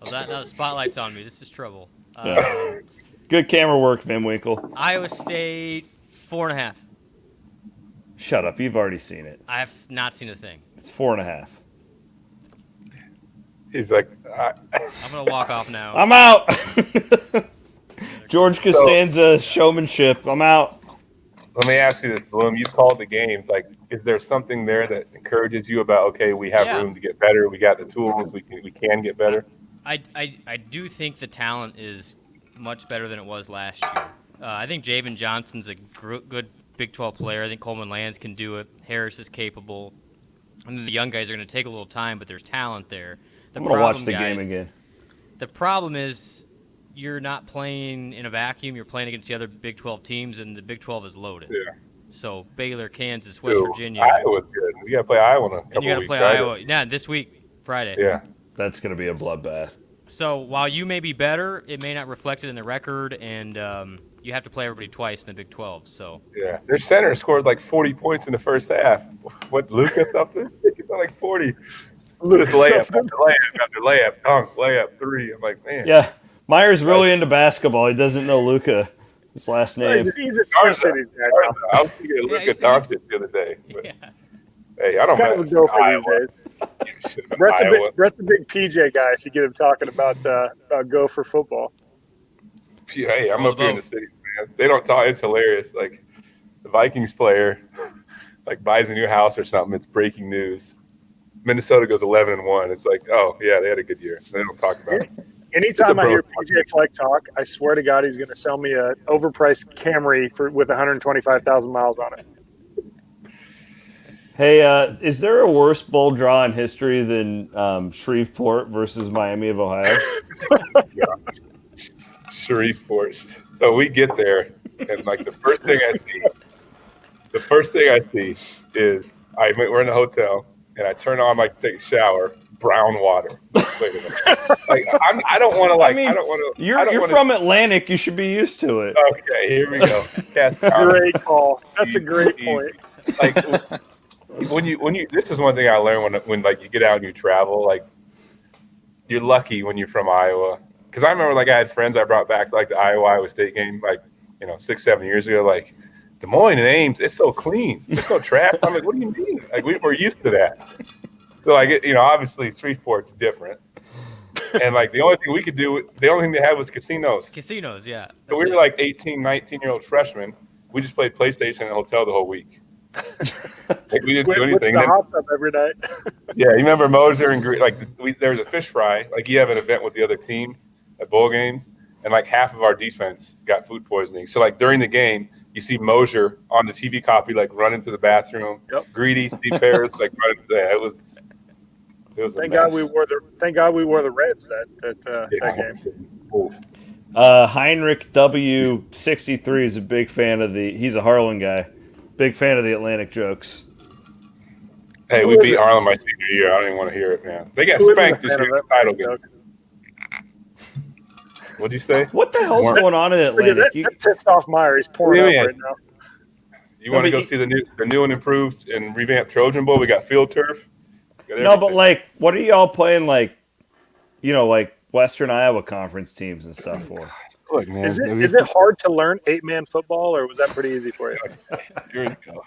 Well, now the spotlight's on me. This is trouble. Yeah. Good camera work, Van Winkle. Iowa State 4.5. Shut up. You've already seen it. I have not seen a thing. It's 4.5. He's like, I'm gonna walk off now. I'm out. George Costanza showmanship. I'm out. let me ask you this, Bloom. You've called the games. Like, is there something there that encourages you about, okay, we have room to get better. We got the tools. We can get better. I do think the talent is much better than it was last year. I think Javen Johnson's a good Big 12 player. I think Coleman Lands can do it. Harris is capable. And then the young guys are going to take a little time, but there's talent there. I'm going to watch the game again. The problem is you're not playing in a vacuum. You're playing against the other Big 12 teams, and the Big 12 is loaded. Yeah. So Baylor, Kansas, West Virginia. Iowa's good. You got to play Iowa in a couple and you got to weeks, play right? Iowa. Yeah, this week, Friday. Yeah. That's going to be a bloodbath. So while you may be better, it may not reflect it in the record, and you have to play everybody twice in the Big 12. So yeah, their center scored like 40 points in the first half. What's Lucas up there? He's got like 40. Lucas layup after layup after layup, dunk, layup, three. I'm like, man. Yeah, Meyer's really into basketball. He doesn't know Luka, his last name. He's a Twin Cities guy now. I was thinking of Luka Doncic the other day. But, yeah. Hey, I don't It's kind of a go for these days. Brett's a big PJ guy if you get him talking about go for football. Hey, I'm up here in the city, man. They don't talk. It's hilarious. Like the Vikings player, like buys a new house or something. It's breaking news. Minnesota goes 11-1. It's like, oh yeah, they had a good year. They don't talk about it. Anytime I hear PJ Fleck talk, I swear to God, he's going to sell me a overpriced Camry with 125,000 miles on it. Hey, is there a worse bowl draw in history than Shreveport versus Miami of Ohio? Shreveport. So we get there, and like the first thing I see is we're in the hotel, and I turn on my take a shower, brown water. Like I don't want to like. I mean, I don't want to. You're from Atlantic. You should be used to it. Okay, here we go. Great call. That's a great point. Like when you this is one thing I learned when like you get out and you travel. Like you're lucky when you're from Iowa. Because I remember, like, I had friends I brought back to, like, the Iowa State game, like, 6-7 years ago. Like, Des Moines and Ames, it's so clean. There's no traffic. I'm like, what do you mean? Like, we're used to that. So, like, obviously, Shreveport's different. And, like, the only thing they had was casinos. Casinos, yeah. So we were, like, 18, 19-year-old freshmen. We just played PlayStation in a hotel the whole week. Like, we didn't do anything. The hot tub every night. Yeah, you remember Moser and there was a fish fry. Like, you have an event with the other team at bowl games, and like half of our defense got food poisoning. So like during the game, you see Mosier on the TV copy like run into the bathroom. Yep. Greedy, Steve Paris like running. It was. Thank God we wore the Reds that game. Heinrich W63 is a big fan of he's a Harlan guy, big fan of the Atlantic jokes. Hey, we beat Harlan my senior year. I don't even want to hear it, man. They got spanked this year in the title game. What'd you say? What the hell's going on in Atlantic? That pissed off Meyer. He's pouring out right now. You want to go see the new and improved and revamped Trojan Bowl? We got field turf. No, but like, what are y'all playing like Western Iowa Conference teams and stuff for? Look, man, is it hard to learn 8-man football, or was that pretty easy for you? Here you go.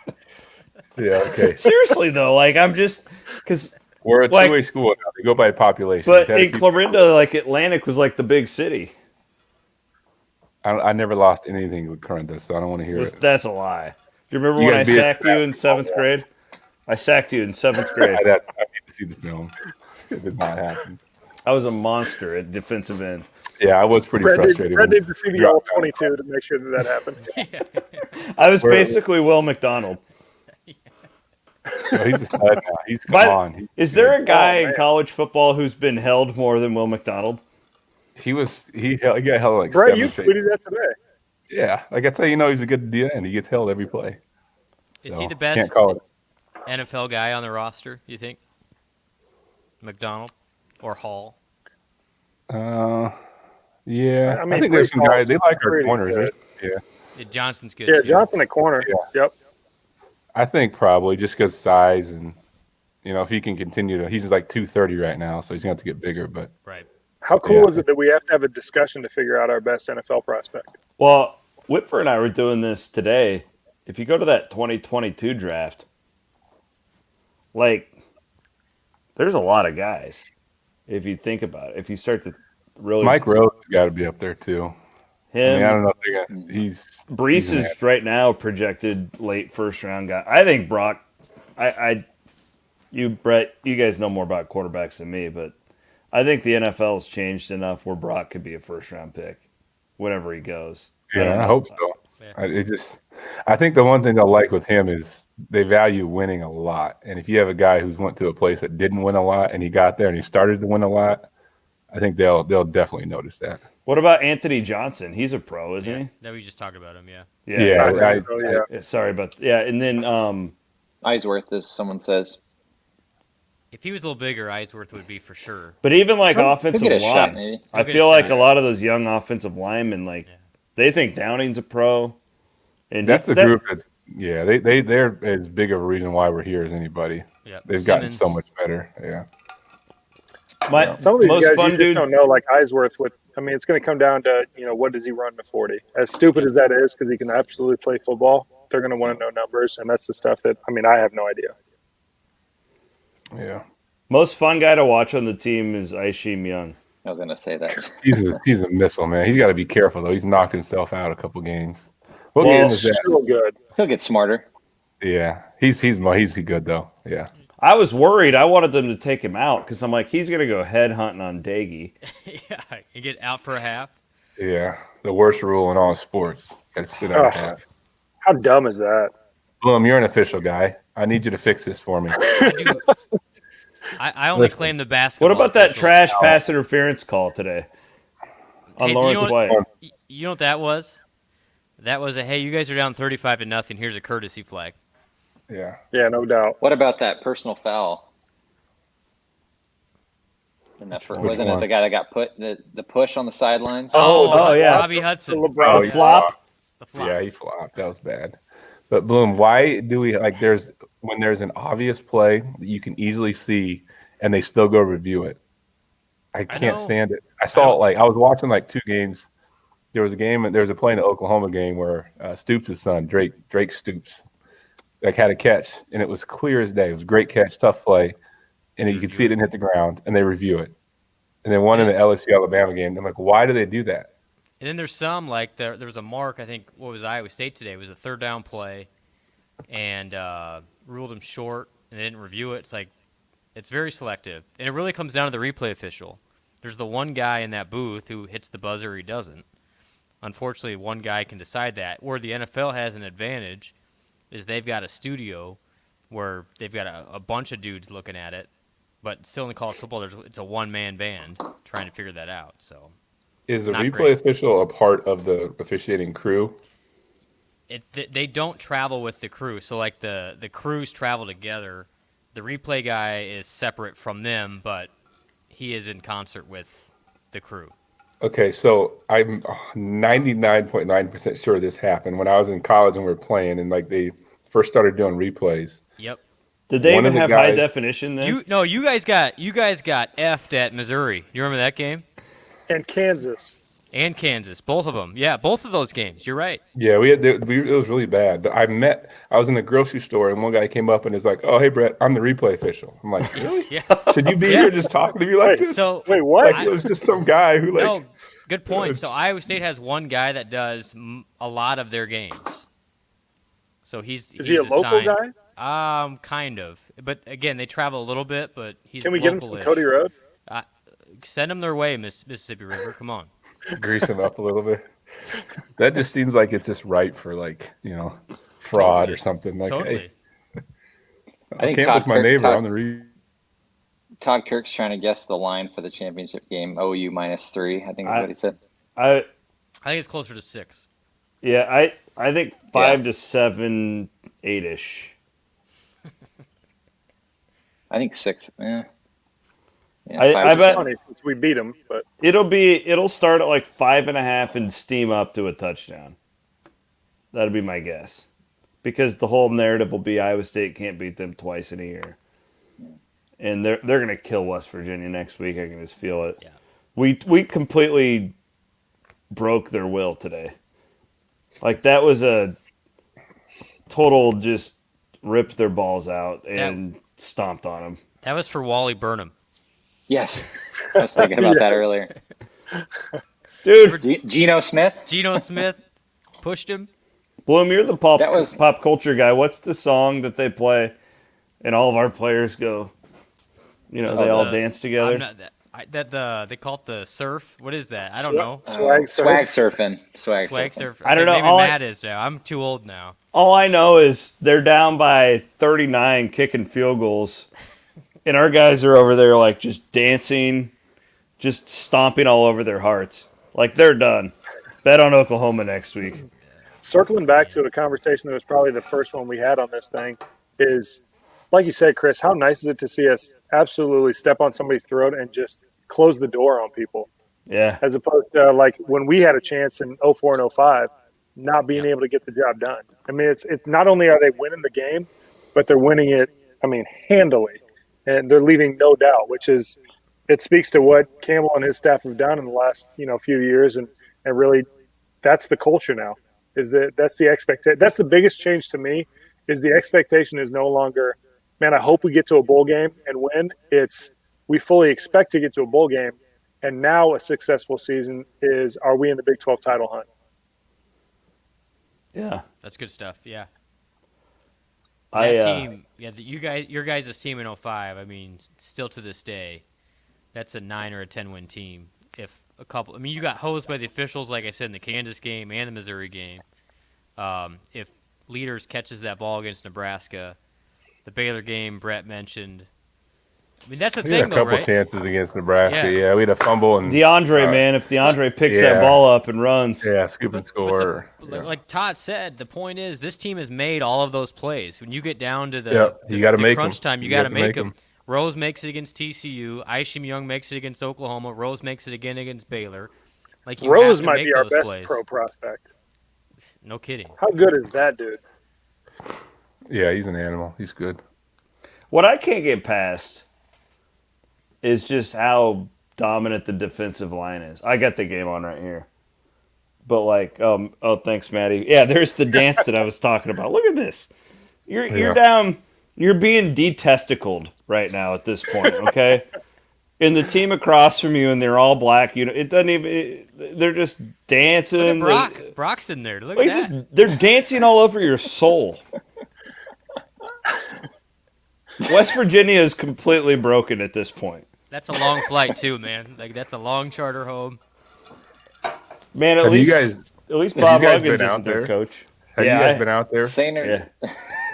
Yeah, okay. Seriously though, like I'm just because. We're a two-way school now. They go by population. But in Clarinda, like Atlantic was like the big city. I never lost anything with Clarinda, so I don't want to hear it. That's a lie. Do you remember when I sacked you in 7th grade? I sacked you in 7th grade. I need to see the film. It did not happen. I was a monster at defensive end. Yeah, I was pretty frustrated. Brad needed to see the all 22 to make sure that happened. I was basically Will McDonald. No, he's a stud now. He's gone. Is there a guy in college football who's been held more than Will McDonald? He got held like Brett, 7 you tweeted that today. Yeah, like that's how you know he's a good DN. He gets held every play. Is he the best NFL guy on the roster, you think? McDonald or Hall? Yeah. I think there's some guys. They like our corners. Yeah. Johnson's good. Yeah, too. Johnson at corner. Yeah. Yep. I think probably just because size and if he can continue to, he's like 230 right now, so he's going to have to get bigger. But Right. How cool is it that we have to have a discussion to figure out our best NFL prospect? Well, Whitford and I were doing this today. If you go to that 2022 draft, like, there's a lot of guys. If you think about it, if you start to really Mike Rose has got to be up there too. him, I don't know if he's Brees an is right now projected late first round guy. I think Brock. You Brett, you guys know more about quarterbacks than me, but I think the NFL's changed enough where Brock could be a first round pick, whenever he goes. I hope so. Yeah. I think the one thing I like with him is they value winning a lot. And if you have a guy who's went to a place that didn't win a lot and he got there and he started to win a lot, I think they'll definitely notice that. What about Anthony Johnson? He's a pro, isn't he? That we just talked about him. Yeah. Yeah. Sorry, but and then Eisworth, as someone says. If he was a little bigger, Eisworth would be for sure. But even like He'll offensive get a shot, line, maybe. I feel like a lot of those young offensive linemen, like they think Downing's a pro, and that's a group that's they're as big of a reason why we're here as anybody. Yeah, they've gotten so much better. Yeah. Some of these most guys fun you just dude. don't know, like Eisworth. It's going to come down to what does he run to 40? As stupid as that is, because he can absolutely play football, they're going to want to know numbers, and that's the stuff that I have no idea. Yeah. Most fun guy to watch on the team is Aisheem Young. I was going to say that. He's a missile, man. He's got to be careful though. He's knocked himself out a couple games. What Well, game is that? Still good. He'll get smarter. Yeah, he's good though. Yeah. I was worried. I wanted them to take him out because I'm like, he's going to go head hunting on Daggy. Yeah, and get out for a half. Yeah, the worst rule in all sports. Got to sit out half. How dumb is that? Bloom, you're an official guy. I need you to fix this for me. I only claim the basketball. What about that officials. trash pass interference call today on Lawrence White? You know what that was? That was hey, you guys are down 35-0. Here's a courtesy flag. Yeah. Yeah, no doubt. What about that personal foul? And that wasn't it the guy that got put the push on the sidelines? Oh yeah, Robbie Hudson. LeBron. The flop. The flop. Yeah, he flopped. That was bad. But Bloom, why do we when there's an obvious play that you can easily see and they still go review it? I can't stand it. I saw I was watching 2 games. There was a play in the Oklahoma game where Stoops' son, Drake Stoops, had a catch, and it was clear as day. It was a great catch, tough play, and you could see it didn't hit the ground, and they review it. And then one in the LSU Alabama game, I'm like, why do they do that? And then there's some there was a mark. I think what was Iowa State today? It was a third down play, and ruled him short, and they didn't review it. It's very selective, and it really comes down to the replay official. There's the one guy in that booth who hits the buzzer, or he doesn't. Unfortunately, one guy can decide that. Where the NFL has an advantage is they've got a studio where they've got a bunch of dudes looking at it, but still in college football, it's a one-man band trying to figure that out. So, is the not replay great. official a part of the officiating crew? They don't travel with the crew. So, the crews travel together. The replay guy is separate from them, but he is in concert with the crew. Okay, so I'm 99.9% sure this happened when I was in college and we were playing, and they first started doing replays. Yep. Did they even have high definition then? You guys got effed at Missouri. You remember that game? And Kansas. And Kansas, both of them. Yeah, both of those games. You're right. Yeah, it was really bad. But I was in a grocery store, and one guy came up and is like, "Oh, hey, Brett, I'm the replay official." I'm like, "Really? Yeah. Should you be here just talking to me like this?" So wait, what? It was just some guy who No, good point. So Iowa State has one guy that does a lot of their games. So is he a local guy? Kind of. But again, they travel a little bit. But he's Can we get him some local-ish. Cody Road? Send them their way, Mississippi River. Come on. Grease him up a little bit. That just seems like it's just right for fraud Totally. or something. Totally. Hey, I think campus my neighbor on the Todd Kirk's trying to guess the line for the championship game. OU -3, I think is what he said. I think it's closer to 6. Yeah, I think 5 to 7, 8-ish. I think 6. Yeah. I bet Funny since we beat them, but it'll start at 5.5 and steam up to a touchdown. That'd be my guess, because the whole narrative will be Iowa State can't beat them twice in a year. and they're going to kill West Virginia next week. I can just feel it. Yeah. We completely broke their will today. Like, that was a total just ripped their balls out and stomped on them. That was for Wally Burnham. Yes, I was thinking about that earlier. Dude, Geno Smith. Geno Smith pushed him. Bloom, you're the pop was- culture guy. What's the song that they play and all of our players go, they all dance together? I'm not they call it the surf. What is that? I don't know. Swag surfing. Swag surfing. I don't know. Maybe Matt is now. I'm too old now. All I know is they're down by 39 kicking field goals, and our guys are over there like just dancing, just stomping all over their hearts. Like, they're done. Bet on Oklahoma next week. Circling back to a conversation that was probably the first one we had on this thing is, like you said, Chris, how nice is it to see us absolutely step on somebody's throat and just close the door on people? Yeah. As opposed to, like, when we had a chance in 04 and 05, not being able to get the job done. I mean, it's not only are they winning the game, but they're winning it, handily. And they're leaving no doubt, it speaks to what Campbell and his staff have done in the last, few years. And really, that's the culture now. That's the expectation. That's the biggest change to me, is the expectation is no longer, man, I hope we get to a bowl game and win. It's, we fully expect to get to a bowl game. And now a successful season is, are we in the Big 12 title hunt? Yeah. That's good stuff. Yeah. Team, your guys' team in 05, still to this day, that's a 9 or a 10 win team. If a couple, you got hosed by the officials, like I said, in the Kansas game and the Missouri game. If Leaders catches that ball against Nebraska, the Baylor game Brett mentioned. That's the we thing, had a couple chances against Nebraska. Yeah, we had a fumble and DeAndre, man. If DeAndre picks that ball up and runs, scoop and score. Like Todd said, the point is this team has made all of those plays. When you get down to the crunch time, you got to make them. Rose makes it against TCU. Isham Young makes it against Oklahoma. Rose makes it again against Baylor. Like, you Rose have to might make be our those best plays. pro prospect. No kidding. How good is that dude? Yeah, he's an animal. He's good. What I can't get past is just how dominant the defensive line is. I got the game on right here. But thanks, Maddie. Yeah, there's the dance that I was talking about. Look at this. You're down. You're being detesticled right now at this point, okay? And the team across from you, and they're all black. It doesn't even. They're just dancing. Look at Brock's in there. Look at that. They're dancing all over your soul. West Virginia is completely broken at this point. That's a long flight too, man. Like, that's a long charter home. Man, at least Bob Huggins isn't their coach. Have you guys been out there?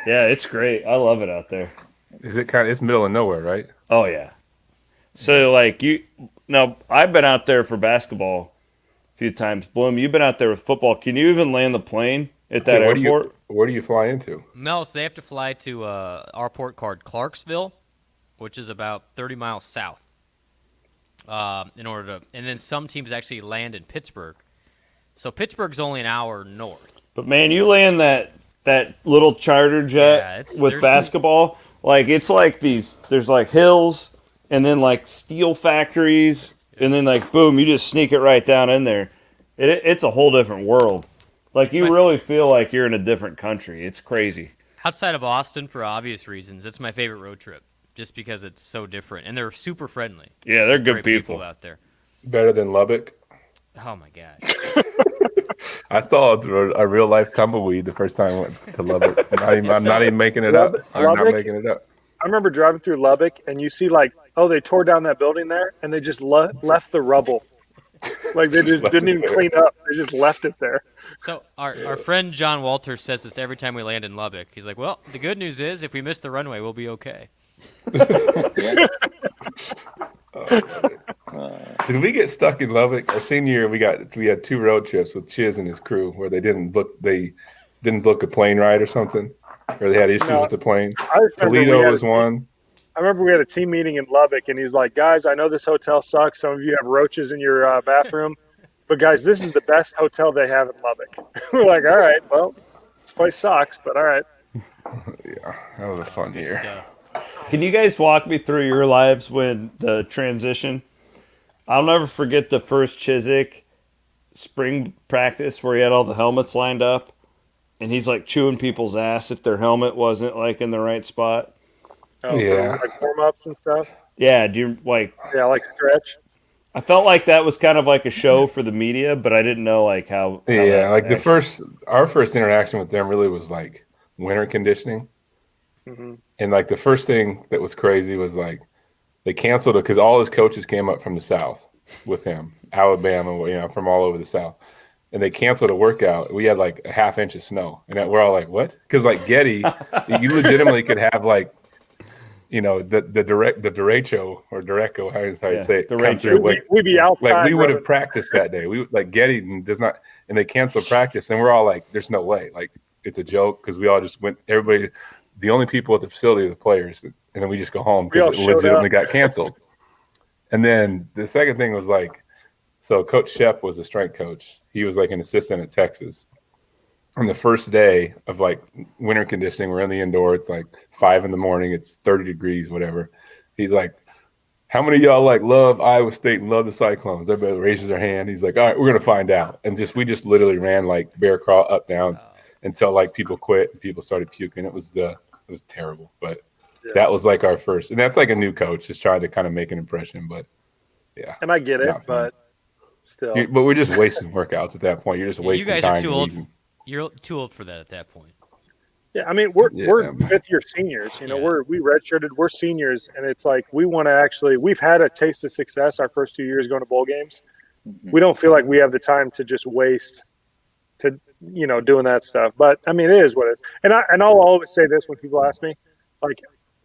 Yeah, it's great. I love it out there. Is it it's middle of nowhere, right? Oh yeah. So I've been out there for basketball a few times. Bloom, you've been out there with football. Can you even land the plane at that airport? Where do you fly into? No, so they have to fly to our port called Clarksville, which is about 30 miles south. And then some teams actually land in Pittsburgh. So Pittsburgh's only an hour north. But man, you land that little charter jet with basketball, it's like there's like hills and then like steel factories, and then boom, you just sneak it right down in there. It's a whole different world. You really feel like you're in a different country. It's crazy. Outside of Austin, for obvious reasons, it's my favorite road trip, just because it's so different. And they're super friendly. Yeah, they're good people out there. Better than Lubbock? Oh, my God. I saw a real-life tumbleweed the first time I went to Lubbock. I'm not even making it up. I'm not making it up. I remember driving through Lubbock, and you see, they tore down that building there, and they just left the rubble. They just didn't even clean up. They just left it there. So our friend John Walters says this every time we land in Lubbock. He's like, well, the good news is if we miss the runway, we'll be okay. Did we get stuck in Lubbock? Our senior year, we had 2 road trips with Chiz and his crew where they didn't book a plane ride or something, or they had issues with the plane. Toledo was one. I remember we had a team meeting in Lubbock, and he's like, guys, I know this hotel sucks. Some of you have roaches in your bathroom. But, guys, this is the best hotel they have in Lubbock. We're like, all right, well, this place sucks, but all right. Yeah, that was a fun year. Can you guys walk me through your lives when the transition? I'll never forget the first Chiswick spring practice where he had all the helmets lined up, and he's like chewing people's ass if their helmet wasn't like in the right spot. Oh, Yeah. for like warm-ups and stuff. Yeah, do you like? Yeah, like stretch. I felt like that was kind of like a show for the media, but I didn't know like how Yeah, that like actually- our first interaction with them really was like winter conditioning. Mm-hmm. And like the first thing that was crazy was like they canceled it because all his coaches came up from the South with him, Alabama, from all over the South. And they canceled a workout. We had like a half inch of snow. And we're all like, what? Because like Getty, you legitimately could have like, the derecho or derecho, how you say it, come through. We'd be outside. Like we would have brother. practiced that day. We like Getty does not, and they canceled practice, and we're all like, "There's no way!" Like it's a joke because we all just went. Everybody, the only people at the facility are the players, and then we just go home We all because it showed legitimately up. got canceled. And then the second thing was like, so Coach Shep was the strength coach. He was like an assistant at Texas. On the first day of like winter conditioning, we're in the indoor. It's like 5 a.m. It's 30 degrees, whatever. He's like, how many of y'all like love Iowa State and love the Cyclones? Everybody raises their hand. He's like, all right, we're gonna find out. And we just literally ran like bear crawl up downs until like people quit and people started puking. It was terrible, but that was like our first. And that's like a new coach just trying to kind of make an impression. But yeah, And I get it, but still. but we're just wasting workouts at that point. You're just wasting You guys time. are too old. You're too old for that at that point. Yeah, I mean we're fifth-year seniors. We redshirted. We're seniors, and it's like we want to actually. We've had a taste of success our first 2 years going to bowl games. Mm-hmm. We don't feel like we have the time to just waste to doing that stuff. But I mean, it is what it is. And I'll always say this when people ask me, like,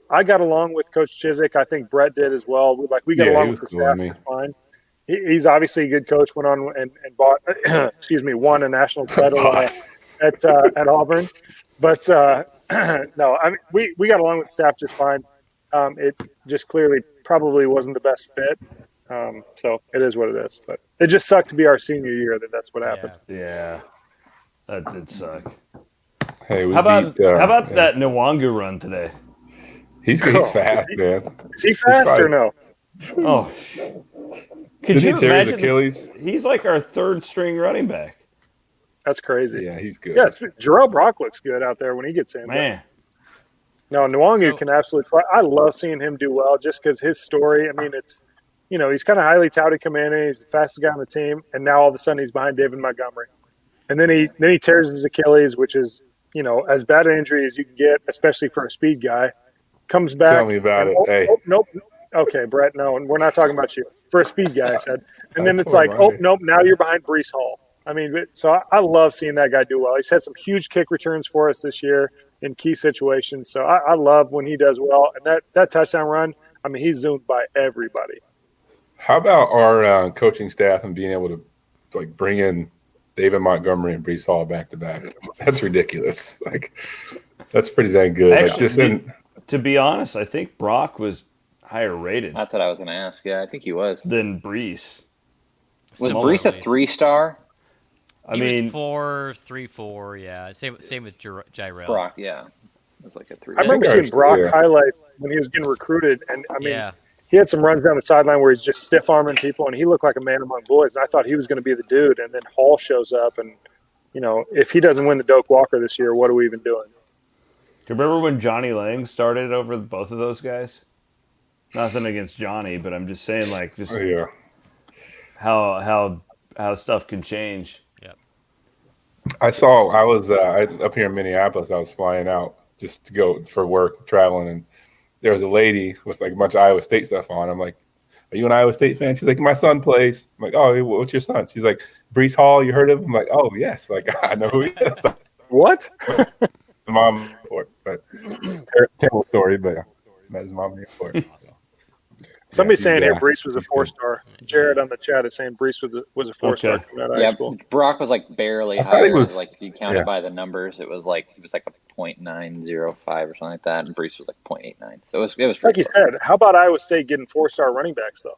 I got along with Coach Chiswick. I think Brett did as well. We got along with the staff just fine. He's obviously a good coach. Went on and bought, won a national title at Auburn. But no, I mean, we got along with the staff just fine. It just clearly probably wasn't the best fit. So it is what it is. But it just sucked to be our senior year that's what happened. Yeah, that did suck. Hey, how about that Nwangu run today? He's fast, man. Is he fast or no? Oh, could you imagine his Achilles? He's like our third string running back. That's crazy. Yeah, he's good. Yeah, Jarrell Brock looks good out there when he gets in. Man. No, Nwangu can absolutely fly. I love seeing him do well just because his story, I mean, it's, he's kind of highly touted coming in. He's the fastest guy on the team. And now all of a sudden he's behind David Montgomery. And then he tears his Achilles, which is, as bad an injury as you can get, especially for a speed guy. Comes back. Tell me about it. Hey. Nope. Okay, Brett, no, and we're not talking about you. For a speed guy, I said. And then it's like, nope, now you're behind Breece Hall. I mean, so I love seeing that guy do well. He's had some huge kick returns for us this year in key situations. So I love when he does well. And that touchdown run, I mean, he's zoomed by everybody. How about our coaching staff and being able to like bring in David Montgomery and Breece Hall back to back? That's ridiculous. Like, that's pretty dang good. Actually, to be honest, I think Brock was higher rated. That's what I was going to ask. Yeah, I think he was. Than Breece. Was Breece a 3-star? He was 4.34, yeah. Same with Jirel. Brock, yeah. It was like a 3. I remember seeing Brock highlight when he was getting recruited, and I mean, he had some runs down the sideline where he's just stiff arming people, and he looked like a man among boys. And I thought he was going to be the dude, and then Hall shows up, and if he doesn't win the Doak Walker this year, what are we even doing? Do you remember when Johnny Lang started over both of those guys? Nothing against Johnny, but I'm just saying, like, just how stuff can change. Yep. I was up here in Minneapolis. I was flying out just to go for work, traveling, and there was a lady with like a bunch of Iowa State stuff on. I'm like, "Are you an Iowa State fan?" She's like, "My son plays." I'm like, "Oh, what's your son?" She's like, "Breece Hall. You heard of him?" I'm like, "Oh yes." Like, I know who he is. What? Mom, but terrible story, but met his mom before. So. Somebody's saying here Breece was a 4-star. Jared on the chat is saying Breece was a 4-star coming out of high school. Brock was like barely higher. Like if you counted by the numbers, it was like he was like a .905 or something like that, and Breece was like .89. So it was pretty like you said. How about Iowa State getting 4-star running backs though?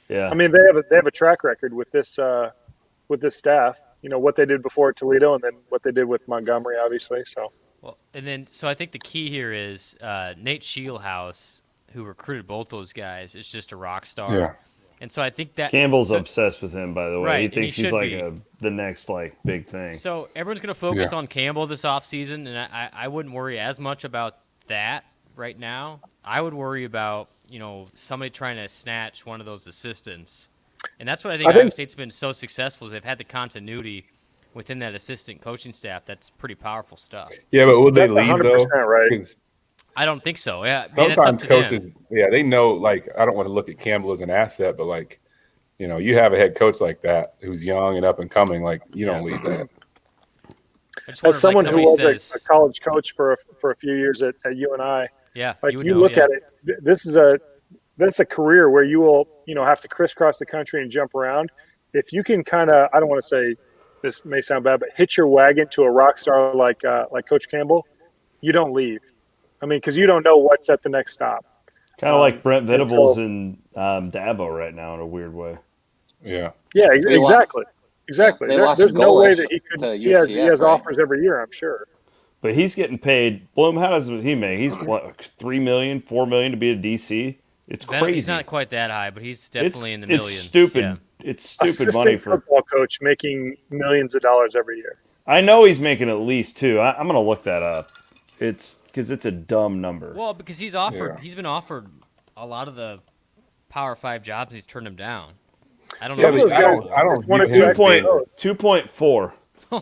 Yeah, I mean they have a track record with this staff. What they did before at Toledo, and then what they did with Montgomery, obviously. So Well, and then so I think the key here is Nate Shieldhouse, who recruited both those guys, is just a rock star. Yeah. And so I think that Campbell's obsessed with him, by the way. Right, He and thinks he he's should like be. the next like big thing. So everyone's going to focus Yeah. on Campbell this offseason, and I wouldn't worry as much about that right now. I would worry about, somebody trying to snatch one of those assistants. And that's what I think Iowa State's been so successful is they've had the continuity within that assistant coaching staff. That's pretty powerful stuff. Yeah, but would they That's leave 100% though? right. 'Cause I don't think so. Yeah, man, it's up sometimes to coaches, them. yeah, they know. Like, I don't want to look at Campbell as an asset, but like, you have a head coach like that who's young and up and coming. Like, you don't leave that. I just wonder As if, someone who was somebody a college coach for a few years at UNI, yeah, like would you know, look yeah. at it, this is a career where you will have to crisscross the country and jump around. If you can kind of, I don't want to say this may sound bad, but hitch your wagon to a rock star like Coach Campbell, you don't leave. I mean, because you don't know what's at the next stop. Kind of like Brent Venables so- and Dabo right now in a weird way. Yeah. Yeah, They exactly. Exactly. They lost There's no way Golish that he could. to He has UCF, right? offers every year, I'm sure. But he's getting paid. Bloom, how does he make? He's what, $3 million, $4 million to be a DC? It's crazy. He's not quite that high, but he's definitely in the it's millions. stupid. Yeah. It's stupid Assistant money for. football coach making millions of dollars every year. I know he's making at least two. I'm gonna look that up. It's because it's a dumb number. Well, because he's been offered a lot of the Power 5 jobs, and he's turned them down. I don't know. Some what of he's those going guys for. I don't want view to him as check being, 2.4.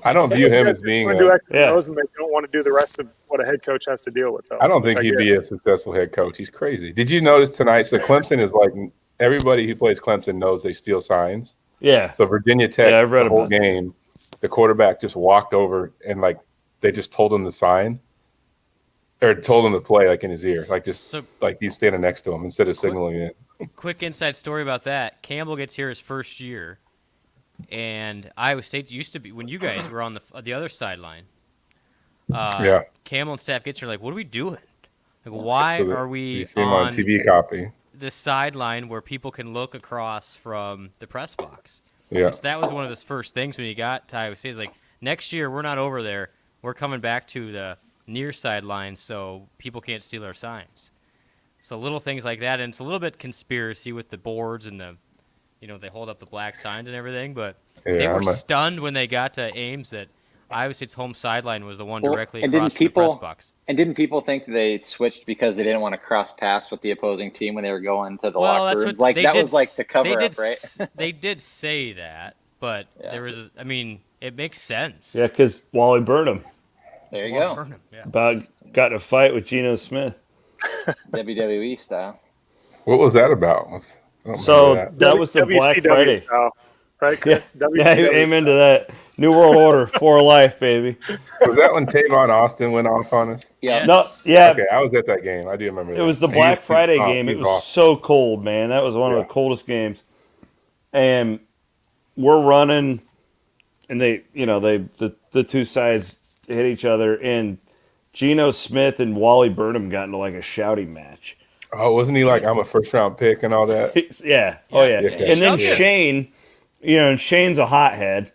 I don't view him as being want to do X's and yeah. O's, and they don't want to do the rest of what a head coach has to deal with. Though. I don't think he'd be a successful head coach. He's crazy. Did you notice tonight? So Clemson is like, everybody who plays Clemson knows they steal signs. Yeah. So Virginia Tech, Yeah, I've read the whole about that. game, the quarterback just walked over and like they just told him the sign, or told him to play like in his ear, like like he's standing next to him instead of signaling it. Quick inside story about that. Campbell gets here his first year, and Iowa State used to be when you guys were on the other sideline. Yeah. Campbell and staff gets here like, what are we doing? Like, why So that are we you see him on TV copy? the sideline where people can look across from the press box? Yeah. So that was one of his first things when he got to Iowa State. He's like, next year we're not over there. We're coming back to the near sideline so people can't steal our signs. So little things like that, and it's a little bit conspiracy with the boards and the, they hold up the black signs and everything. But they were stunned when they got to Ames that Iowa State's home sideline was the one directly across from the press box. And didn't people think they switched because they didn't want to cross paths with the opposing team when they were going to the locker rooms? Like that was like the cover up, right? They did say that, but there was, it makes sense. Yeah, because Wally Burnham There you go. Burnham, yeah. got in a fight with Geno Smith. WWE style. What was that about? I don't So remember that was the Black WCW Friday. style, right, Yeah, Chris? yeah, WCW. amen to that. New World Order for life, baby. Was that when Tavon Austin went off on us? Yeah. No, yeah, Okay, I was at that game. I do remember that. it was the He Black Friday game. he It was off. so cold, man. That was one of Yeah. the coldest games. And we're running, and the two sides hit each other, and Geno Smith and Wally Burnham got into like a shouting match. Oh, wasn't he like, I'm a first round pick and all that? Yeah. Oh, yeah. Yeah. And then Yeah. Shane, and Shane's a hothead.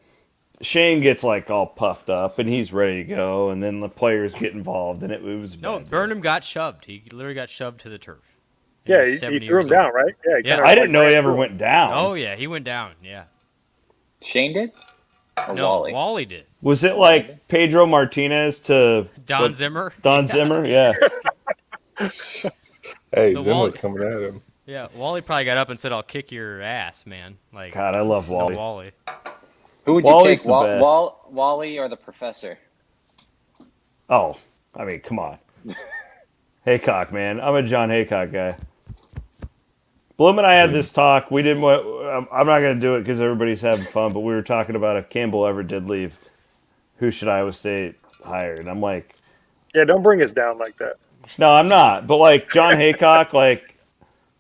Shane gets like all puffed up, and he's ready to go, and then the players get involved, and it was No, bad. Burnham got shoved. He literally got shoved to the turf. And Yeah, was he 70 threw years him down, old. right? Yeah, Yeah. kinda I didn't know he ran ever through him. went down. Oh, yeah, he went down, yeah. Shane did? Or No, Wally? did. Was it like Pedro Martinez to Don Zimmer? Don Zimmer? Yeah. Hey, The Zim Wall- was coming at him. Yeah, Wally probably got up and said, I'll kick your ass, man. Like, God, I love no Wally. Wally. Who would you Wally's take, the best. Wally or the professor? Oh, I mean, come on. Haycock, man. I'm a John Haycock guy. Bloom and I had this talk. We didn't. I'm not going to do it because everybody's having fun. But we were talking about if Campbell ever did leave, who should Iowa State hire? And I'm like, Yeah, don't bring us down like that. no, I'm not. But like John Haycock, like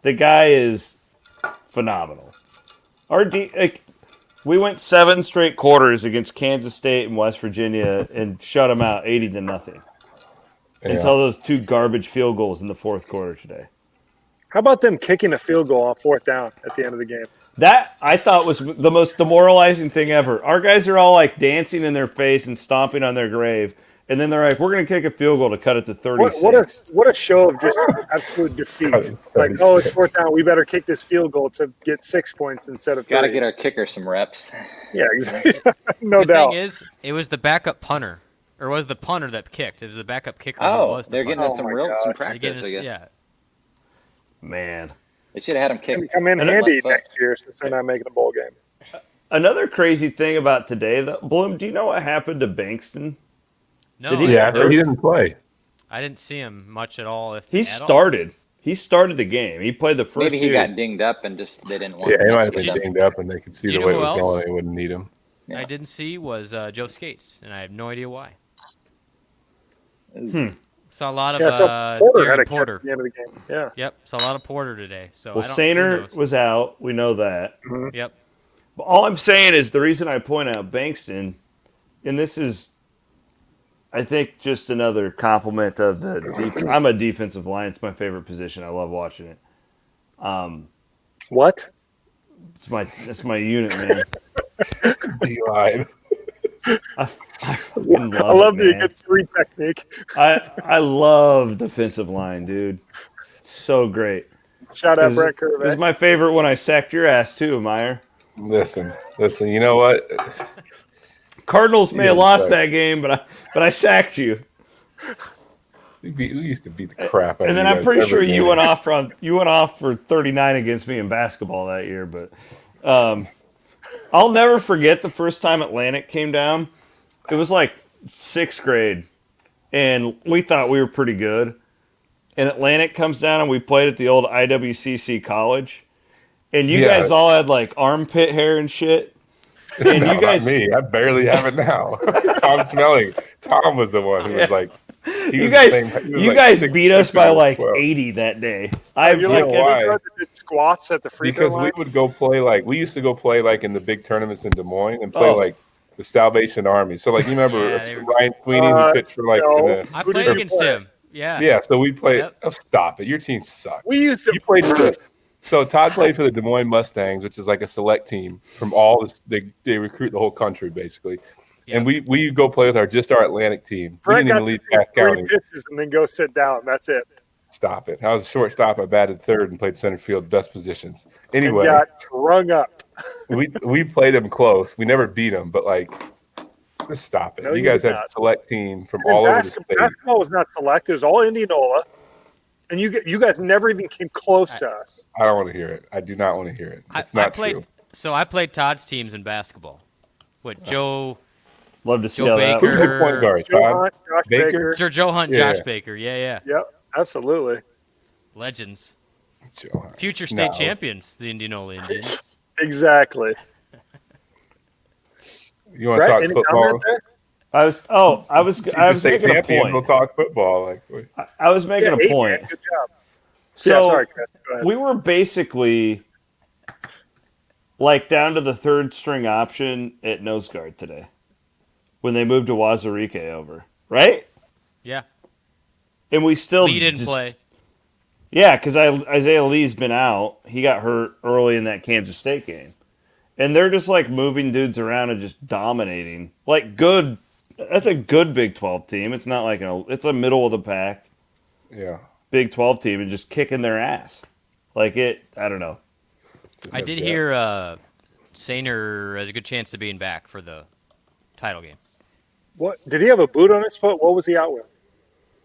the guy is phenomenal. We went 7 straight quarters against Kansas State and West Virginia and shut them out 80-0 until those 2 garbage field goals in the fourth quarter today. How about them kicking a field goal on 4th down at the end of the game? That I thought was the most demoralizing thing ever. Our guys are all like dancing in their face and stomping on their grave, and then they're like, we're going to kick a field goal to cut it to 36. What a show of just absolute defeat. Like, oh, it's fourth down. We better kick this field goal to get 6 points instead of 3. Got to get our kicker some reps. Yeah, exactly. No the doubt. thing is, it was the backup punter, or was the punter that kicked? It was the backup kicker. They're getting us some gosh. practice, I guess. Yeah. Man. They should have had him It's going kick. to come in And handy left foot. next year since they're not making a bowl game. Another crazy thing about today, Bloom, do you know what happened to Bankston? No, Did he Yeah, he didn't play. I didn't see him much at all. He started. He started the game. He played the first Maybe he series. got dinged up and just they didn't want Yeah, to he might mess have with been him. dinged up, and they could see Do you the know way it who was else? going. They wouldn't need him. Yeah. I didn't see was Joe Skates, and I have no idea why. Saw a lot of So Porter had Darren a catch Porter. at the end of the game. Yeah. Yep, saw a lot of Porter today. So Well, I don't, Sainer who knows? was out. We know that. Yep. But all I'm saying is the reason I point out Bankston, and this is, I think, just another compliment of the defense. I'm a defensive line. It's my favorite position. I love watching it. What? It's my unit, man. He lied. I fucking I love it, the man. good 3 technique. I love defensive line, dude. So great. Shout out It Brett was Curve. my favorite when I sacked your ass too, Meyer. Listen. You know what? Cardinals may have Yeah, lost sorry. that game, but I sacked you. We used to beat the crap out of And then you I'm guys pretty every sure game. you went off for 39 against me in basketball that year. But I'll never forget the first time Atlantic came down. It was like 6th grade, and we thought we were pretty good. And Atlantic comes down, and we played at the old IWCC college. And you Yeah. guys all had like armpit hair and shit. And No, you guys, not me. I barely have it now. Tom Schmeling. Tom was the one who was like. he you was guys, the same- he was you like guys 6 beat us by or like 12. 80 that day. I've You're You like know Kevin why? Durant that did squats at the free throw Because line. we would go play we used to go play in the big tournaments in Des Moines and play Oh. the Salvation Army. So you remember Yeah, they were- Ryan Sweeney who pitched for no. in the I Who did played you against play? him. Yeah. yeah. So we played. Yep. Oh, stop it! Your team sucked. We used to You played for the. So Todd played for the Des Moines Mustangs, which is like a select team from all this. They recruit the whole country basically. Yeah. And we go play with our Atlantic team. Brett We didn't got even to leave see Cass 3 County. pitches and then go sit down. That's it. Stop it! I was a shortstop. I batted third and played center field, best positions. And Anyway, got rung up. we played them close. We never beat them, but just stop it. No, you you guys did had not. a select team from And all over the state. basketball was not select. It was all Indianola. And you guys never even came close to us. I don't want to hear it. I do not want to hear it. It's not true. So I played Todd's teams in basketball. With Joe love to see Joe how that Baker. Who's your point guard, Joe Todd? Hunt, Josh Baker? Baker. Sure, Joe Hunt, Yeah. Josh Baker. Yeah. Yep, absolutely. Legends. Joe Hunt. Future state No. champions, the Indianola Indians. Exactly. You want to Brett, talk any football? comment there? I was Future state making a champions, We'll point. talk football. I was making Yeah, a point. Good job. So yeah, sorry, Chris. Go ahead. we were basically like down to the 3rd string option at nose guard today when they moved to Wazirike over, right? Yeah. And we still Lee didn't play. Yeah, because Isaiah Lee's been out. He got hurt early in that Kansas State game. And they're just like moving dudes around and just dominating. Like good. That's a good Big 12 team. It's not like it's a middle of the pack Yeah. Big 12 team and just kicking their ass. I don't know. I did hear Sainer has a good chance of being back for the title game. What did he have a boot on his foot? What was he out with?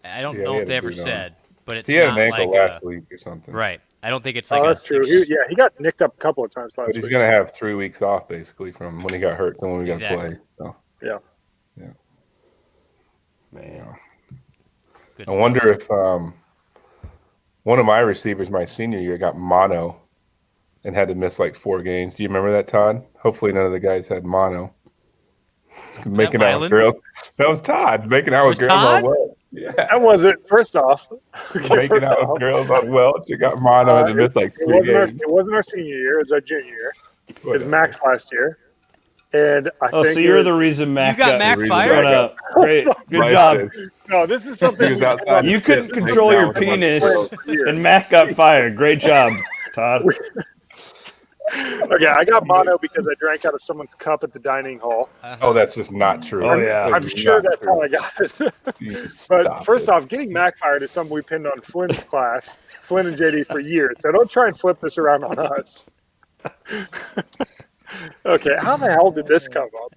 I don't Yeah, know he if had they a ever boot on. said, but it's He had not an ankle like last week or something. right. I don't think it's like Oh, that's true. He got nicked up a couple of times But last he's week. going to have 3 weeks off basically from when he got hurt to when we got to Exactly. play. So, Yeah. Man. good I stuff. wonder if one of my receivers my senior year got mono and had to miss 4 games. Do you remember that, Todd? Hopefully none of the guys had mono. Making out Mylan? with girls. That was Todd. Making out with Was girls Todd? on Welch. Yeah. That wasn't. First off, Making out with girls on Welch. It got mono and missed 3 games. It wasn't our senior year. It was our junior year. It was Max last year, and I Oh, think so you're the reason Mac got Mac reason fired? Shut up. Great. Good Right job. there. No, this is He something was outside You the couldn't fifth, control making your out with a bunch of penis, girls. and Mac got fired. Great job, Todd. Okay, I got mono because I drank out of someone's cup at the dining hall. Oh, that's just not true. Oh, yeah. I'm sure that's how I got it. You But stop first it. off, getting Mac fired is something we pinned on Flynn's class, Flynn and JD, for years. So don't try and flip this around on us. Okay, how the hell did this come up?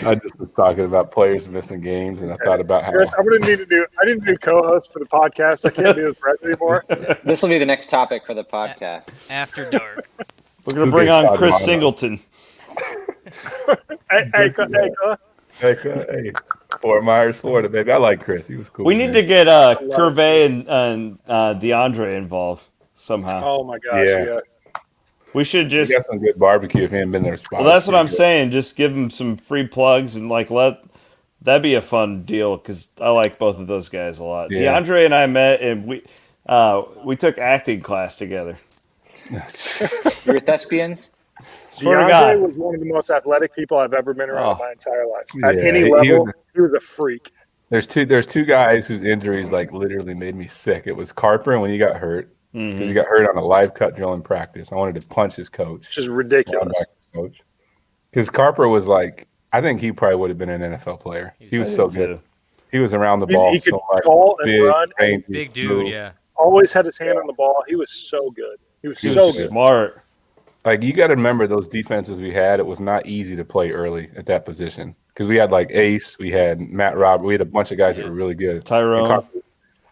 I just was talking about players missing games, and I thought about how. Chris, I'm gonna need to do. I need to do co-host for the podcast. I can't do this Brett anymore. This will be the next topic for the podcast. After dark. We're gonna Who bring gets on Todd Chris Mono? Singleton. Hey, Fort Myers, Florida, baby. I like Chris. He was cool. We need to get Curvey and DeAndre involved somehow. oh my gosh, Yeah. yeah. We should He just. got some good barbecue if he hadn't been there. Well, that's what I'm saying. Just give them some free plugs and that'd be a fun deal because I like both of those guys a lot. Yeah. DeAndre and I met and we took acting class together. You were thespians? Swear to DeAndre God. was one of the most athletic people I've ever been around in my entire life. At Yeah, any he level, was- he was a freak. There's two guys whose injuries like literally made me sick. It was Carper when he got hurt because he got hurt on a live cut drill in practice. I wanted to punch his coach, Which is ridiculous. linebacker coach, because Carper was like, I think he probably would have been an NFL player. He was so good. He was around the ball He could so much. call and Big, run. rangy, Big dude, move. yeah. Always had his hand on the ball. He was so good. He was He so was good. smart. Like you got to remember those defenses we had. It was not easy to play early at that position because we had like Ace, we had Matt Robb, we had a bunch of guys that were really good. Tyrone. And, Carper,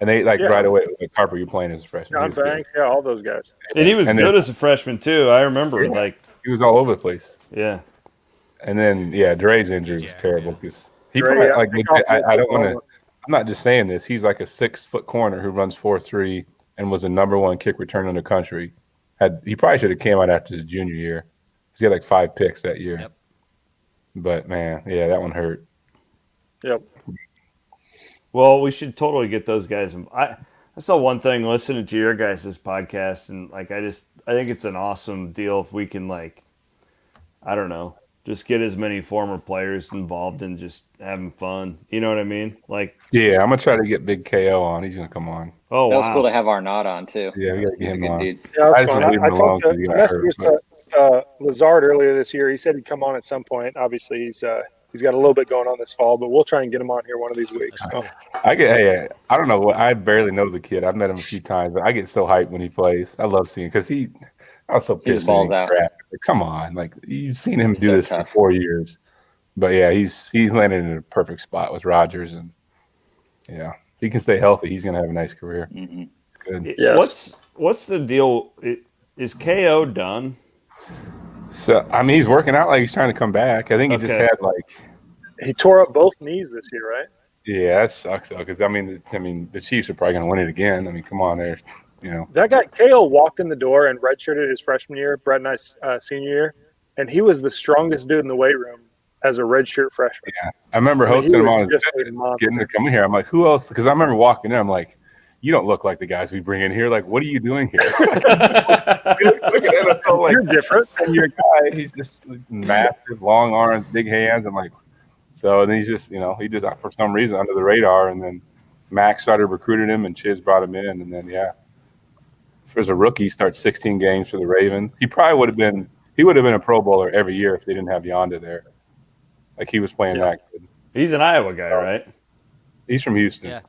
and they like Yeah. right away. Like Carper, you're playing as a freshman. John He was good. Banks, yeah, all those guys. And he was And good then- as a freshman too. I remember He was all over the place. yeah. And then Dre's injury was Yeah, terrible because he Dre, probably, yeah, like I call I don't want to. him- I'm not just saying this. He's like a 6-foot corner who runs 4.3 and was the #1 kick returner in the country. He probably should have came out after his junior year because he had like 5 picks that year. Yep. But man, that one hurt. Yep. Well, we should totally get those guys. I saw one thing listening to your guys' podcast, and like I think it's an awesome deal if we can like, I don't know, just get as many former players involved and just having fun. You know what I mean? Like, Yeah, I'm gonna try to get Big KO on. He's gonna come on. oh That was wow, cool to have Arnaud on too. Yeah, we gotta get He's a him good on. dude. Yeah, I that's just fun. leave him I alone talked 'cause to he got messages hurt, to Lazard earlier this year. He said he'd come on at some point. Obviously, he's got a little bit going on this fall, but we'll try and get him on here one of these weeks. So, I don't know. I barely know the kid. I've met him a few times, but I get so hyped when he plays. I love seeing because I was so pissed. balls when he out. crashed. Like, come on, like you've seen him He's do so this tough. for 4 years. But yeah, he's landed in a perfect spot with Rodgers, and if he can stay healthy, he's gonna have a nice career. Mhm. It's good. Yes. What's the deal? Is KO done? So I mean, he's working out like he's trying to come back. I think he just Okay. had like. he tore up both knees this year, right? Yeah, that sucks though, because I mean, the Chiefs are probably going to win it again. I mean, come on, there, That guy KO walked in the door and redshirted his freshman year, Brett and I senior year, and he was the strongest dude in the weight room as a redshirt freshman. I remember I mean, hosting he him was on his just a visit, monster. getting to come in here. I'm like, who else? Because I remember walking in, I'm like, you don't look like the guys we bring in here. Like, what are you doing here? He looks like an NFL, like, You're different. your guy. He's just massive, long arms, big hands. I'm like, so then he's just, he just for some reason under the radar. And then Max started recruiting him, and Chiz brought him in, and then as a rookie, starts 16 games for the Ravens. He probably would have been a Pro Bowler every year if they didn't have Yonda there. Like he was playing that good. He's an Iowa guy, right? He's from Houston. Yeah.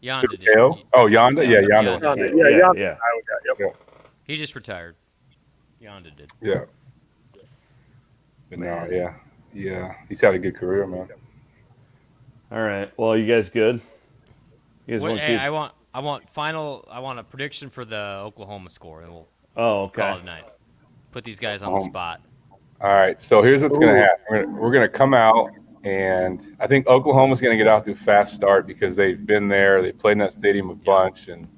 Yonda did. KO? Oh, Yonda? Yeah, Yonda. Yeah. yeah. Yep. He just retired. Yonda did. Yeah. But no, yeah. He's had a good career, man. All right. Well, you guys good? You guys want to Hey, keep? I want a prediction for the Oklahoma score, and we'll Oh, call it okay. a night. Put these guys on the spot. All right, so here's what's going to happen. We're going to come out, and I think Oklahoma's going to get out to a fast start because they've been there. They played in that stadium a bunch, and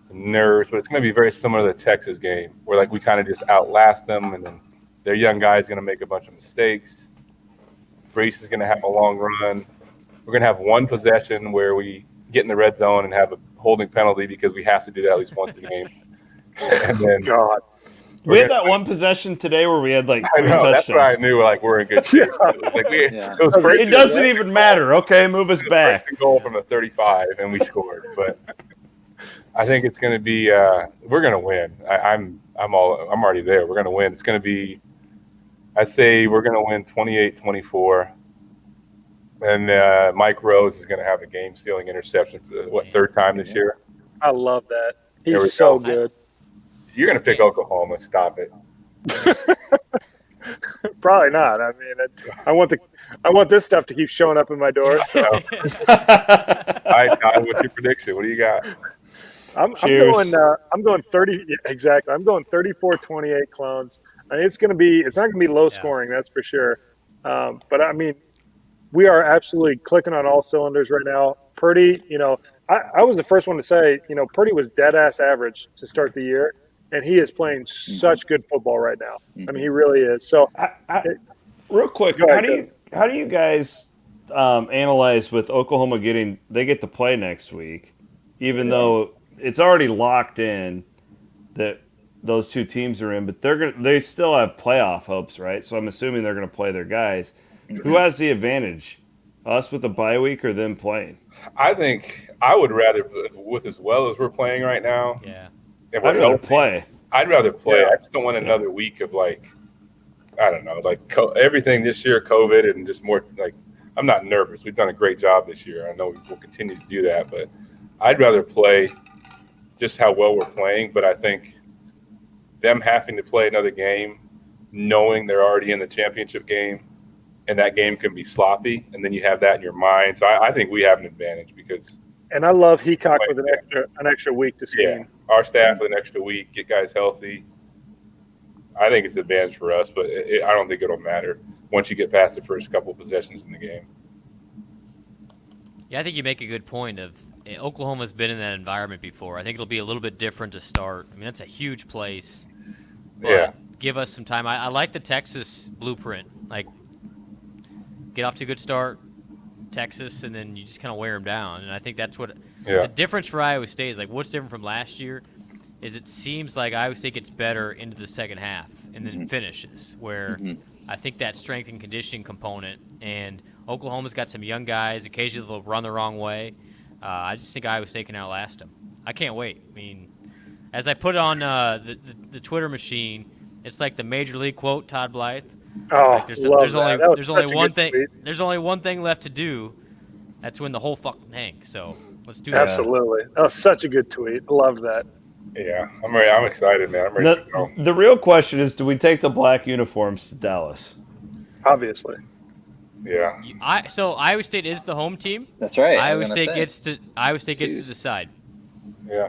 some nerves. But it's going to be very similar to the Texas game, where like we kind of just outlast them, and then their young guy's going to make a bunch of mistakes. Brees is going to have a long run. We're going to have one possession where we get in the red zone and have a holding penalty because we have to do that at least once a game. And then God. We had that one possession today where we had like I 3 know, that's why I touchdowns. knew like we're in good shape. It was like Yeah. it was first It doesn't even matter. Okay, move us back. first and goal from the 35, and we scored. But I think it's going to be we're going to win. I'm already there. We're going to win. It's going to be, I say we're going to win 28-24. And Mike Rose is going to have a game-stealing interception for the, third time this year? I love that. There we He's so go. good. You're going to pick Oklahoma. Stop it. Probably not. I mean, I want this stuff to keep showing up in my door. So. All right, Todd, what's your prediction? What do you got? I'm going 30. Yeah, exactly. I'm going 34-28 Clones. I mean, it's not going to be low scoring, that's for sure. But I mean, we are absolutely clicking on all cylinders right now. Purdy, I was the first one to say, Purdy was dead ass average to start the year, and he is playing such good football right now. I mean, he really is. So, real quick, how do you guys analyze with Oklahoma they get to play next week, even though it's already locked in that those two teams are in, but they still have playoff hopes, right? So I'm assuming they're going to play their guys. Who has the advantage? Us with a bye week or them playing? I think I would rather, with as well as we're playing right now. Yeah. I'd rather play. I'd rather play. Yeah. I just don't want another week of I don't know, everything this year, COVID, and just more I'm not nervous. We've done a great job this year. I know we'll continue to do that, but I'd rather play just how well we're playing. But I think them having to play another game, knowing they're already in the championship game, and that game can be sloppy, and then you have that in your mind. So I think we have an advantage because. And I love Heacock with an extra week to scheme. Yeah, our staff with an extra week, get guys healthy. I think it's an advantage for us, but I don't think it'll matter once you get past the first couple of possessions in the game. Yeah, I think you make a good point of Oklahoma's been in that environment before. I think it'll be a little bit different to start. I mean, that's a huge place. But give us some time. I like the Texas blueprint. Get off to a good start, Texas, and then you just kind of wear them down. And I think that's what the difference for Iowa State is. What's different from last year is it seems like Iowa State gets better into the second half and then finishes, where I think that strength and conditioning component, and Oklahoma's got some young guys. Occasionally they'll run the wrong way. I just think Iowa State can outlast them. I can't wait. I mean, as I put on the Twitter machine, it's like the Major League quote, Todd Blythe. Oh, there's only one thing. There's only one thing left to do. That's win the whole fucking thing. So let's do that. Absolutely. That was such a good tweet. I love that. Yeah, I'm excited, man. I'm ready to go. The real question is, do we take the black uniforms to Dallas? Obviously. Yeah. So Iowa State is the home team. That's right. Iowa State gets to decide. Yeah.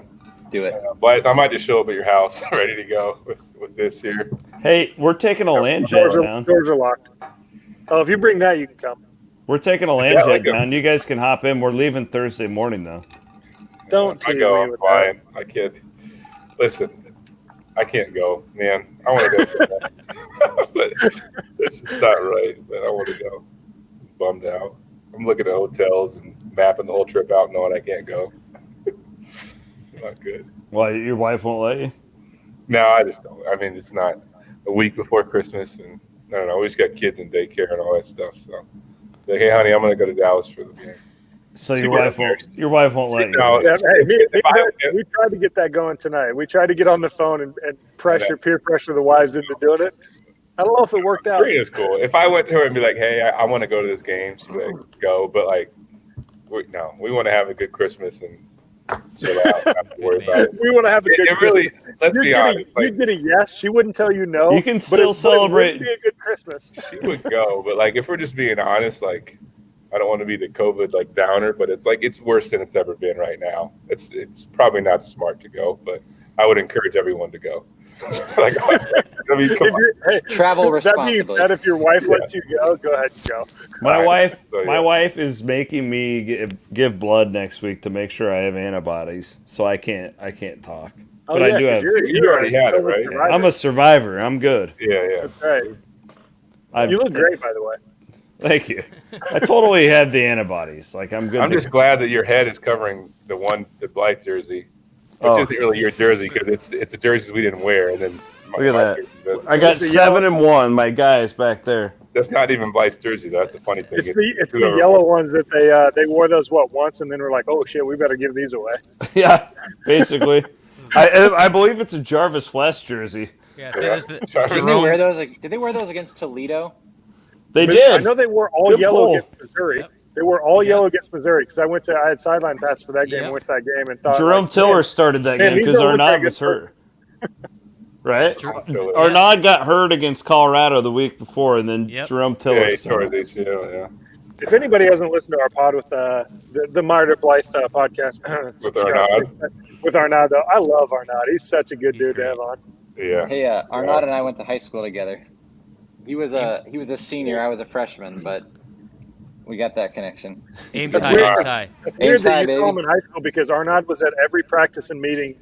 Do it. Blythe, I might just show up at your house ready to go with this here. Hey, we're taking a land jet down. Doors are locked. Oh, if you bring that, you can come. We're taking a land jet down. You guys can hop in. We're leaving Thursday morning, though. Don't tease me with fine. I can't. Listen, I can't go, man. I want to go. But it's just not right. But I want to go. I'm bummed out. I'm looking at hotels and mapping the whole trip out, knowing I can't go. Not good. Why, your wife won't let you? No, I just don't. I mean, it's not a week before Christmas, and I don't know. We just got kids in daycare and all that stuff. So, hey, honey, I'm going to go to Dallas for the game. So your wife won't let you. No, we tried to get that going tonight. We tried to get on the phone and peer pressure the wives into doing it. I don't know if it worked out. It's cool. If I went to her and be like, hey, I want to go to this game, she'd be like, go. But we want to have a good Christmas and chill out. Not to worry about it. We want to have a good Christmas. Let's be honest. You'd get a yes. She wouldn't tell you no. You can still celebrate. It would be a good Christmas. She would go, but if we're just being honest, I don't want to be the COVID downer, but it's worse than it's ever been right now. It's probably not smart to go, but I would encourage everyone to go. I mean, come on. Hey, travel responsibly. That being said, if your wife lets you go ahead and go. My wife is making me give blood next week to make sure I have antibodies, so I can't talk. But I do have. You already had it, right? I'm a survivor. I'm good. Yeah. That's right. You look great, by the way. Thank you. I totally had the antibodies. I'm good. I'm just glad that your head is covering the Blythe jersey. Which isn't really your jersey because it's a jersey we didn't wear. And then look at that. I got 7-1. My guy is back there. That's not even Blythe's jersey. That's the funny thing. It's the yellow ones that they wore those once and then we're like, oh shit, we better give these away. Yeah, basically. I believe it's a Jarvis West jersey. Yeah, so this the Did they wear those? Did they wear those against Toledo? They I did. know they were all Good yellow pull. against Missouri. Yep. They were all Yep. yellow against Missouri because I had sideline pass for that game Yep. and went to that game and thought Jerome like, Tiller man, started that man, game these because don't look that Arnaud good was for- hurt. Right? Tiller. Arnaud got hurt against Colorado the week before, and then Yep. Jerome Yeah, Tiller he tore started. his ACL, yeah. If anybody hasn't listened to our pod with the Martyr Blythe podcast, subscribe. Arnaud? With Arnaud, though, I love Arnaud. He's such a good He's dude great. to have on. Yeah. Hey, Arnaud and I went to high school together. He was a senior. I was a freshman, but we got that connection. Ames That's high, weird. Ames high. It's weird High, that you saw him baby. in high school because Arnaud was at every practice and meeting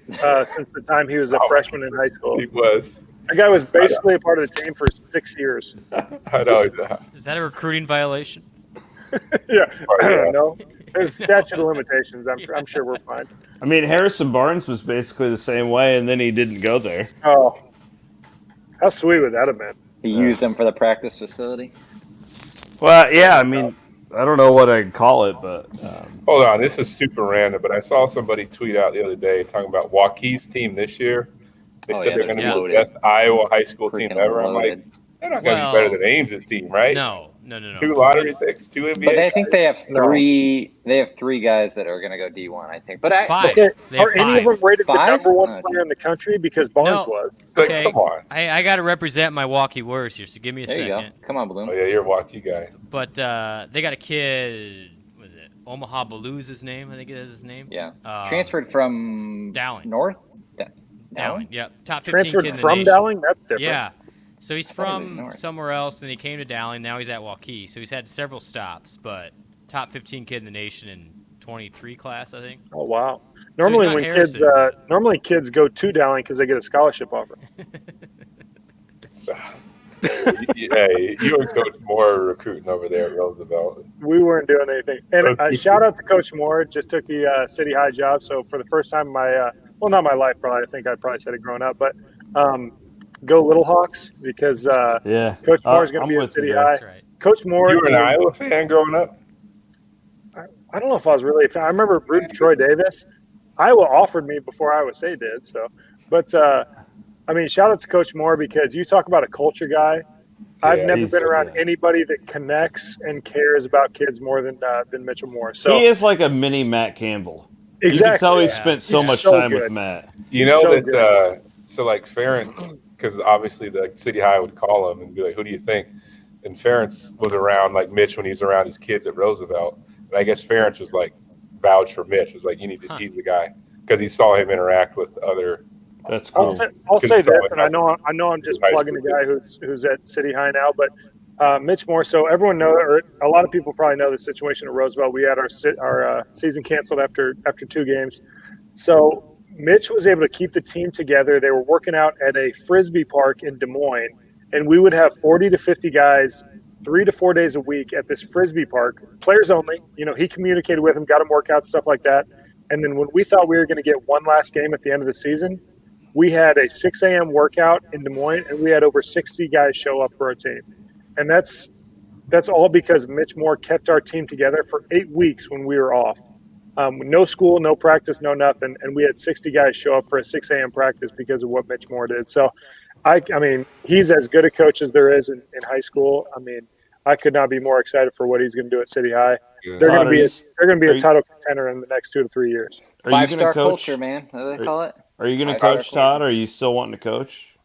since the time he was a freshman in high school. He was. That guy was basically a part of the team for 6 years. I know. Is that a recruiting violation? Yeah, yeah. no, there's statute of limitations. I'm sure we're fine. I mean, Harrison Barnes was basically the same way, and then he didn't go there. Oh, how sweet would that have been? He used them for the practice facility. Well, yeah, I mean, I don't know what I'd call it, but Hold on, this is super random, but I saw somebody tweet out the other day talking about Waukees team this year. They Oh, said yeah, they're going to they're be loaded. the best Iowa high school team Freaking ever. I'm like, loaded. they're not going to Well, be better than Ames's team, right? No. 2 lottery picks, 2 NBA. But I think they have No. three. They have 3 guys that are going to go D1. I think. But I Five. Okay, They have are any of five. them rated the Five? number one Oh, player in the country? Because Barnes No. was. Like, Okay. come on. I got to represent my Milwaukee Warriors here, so give me a There you second. go. Come on, Bloom. Oh, yeah, you're a Waukee guy. But they got a kid. Was it Omaha Baloo's his name? I think it is his name. Yeah. Um, Transferred from Dowling. North. Dowling. Yep. Top 15 Transferred kid in the from nation. Dowling? That's different. Yeah. So he's thought he was from north. somewhere else, and he came to Dowling. Now he's at Waukee. So he's had several stops, but top 15 kid in the nation in 23 class, I think. Oh wow. he's Normally not when Harrison. kids go to Dowling because they get a scholarship offer. Hey, you and Coach Moore are recruiting over there at Roosevelt. We weren't doing anything. And shout out to Coach Moore. Just took the City High job. So for the first time in my well, not my life, probably. I think I probably said it growing up, but go Little Hawks because yeah. Coach Moore is going I'm to be at with you City there. High. That's right. Coach Moore. You were an is- Iowa fan growing up? I don't know if I was really a fan. I remember rooting for Troy Davis. Iowa offered me before Iowa State did. So, but I mean, shout out to Coach Moore because you talk about a culture guy. I've Yeah, never he's- been around yeah. anybody that connects and cares about kids more than Mitchell Moore. So He is like a mini Matt Campbell. You exactly. can tell he Yeah. spent so He's much so time good. with Matt. You know so that, so like Ferentz, because obviously the City High would call him and be like, who do you think? And Ferentz was around like Mitch when he was around his kids at Roosevelt. And I guess Ferentz was like vouched for Mitch. It was like, he's the guy. Because he saw him interact with other. That's I'll cool. say, I'll say Couldn't this, throw and it I know I'm just High plugging the school guy who's at City High now, but Mitch Moore. So everyone know, or a lot of people probably know the situation at Roosevelt. We had our season canceled after 2 games. So Mitch was able to keep the team together. They were working out at a frisbee park in Des Moines, and we would have 40 to 50 guys 3 to 4 days a week at this frisbee park, players only. You know, he communicated with them, got them workouts, stuff like that. And then when we thought we were going to get one last game at the end of the season, we had a 6 a.m. workout in Des Moines, and we had over 60 guys show up for our team. And that's all because Mitch Moore kept our team together for 8 weeks when we were off. No school, no practice, no nothing. And we had 60 guys show up for a 6 a.m. practice because of what Mitch Moore did. So, I mean, he's as good a coach as there is in high school. I mean, I could not be more excited for what he's going to do at City High. Yeah. They're going Todd, to be are a you- title contender in the next 2 to 3 years. Are you going 5-star to coach? culture, man. What do they call it? Are you going to 5-star coach, Todd? Or are you still wanting to coach?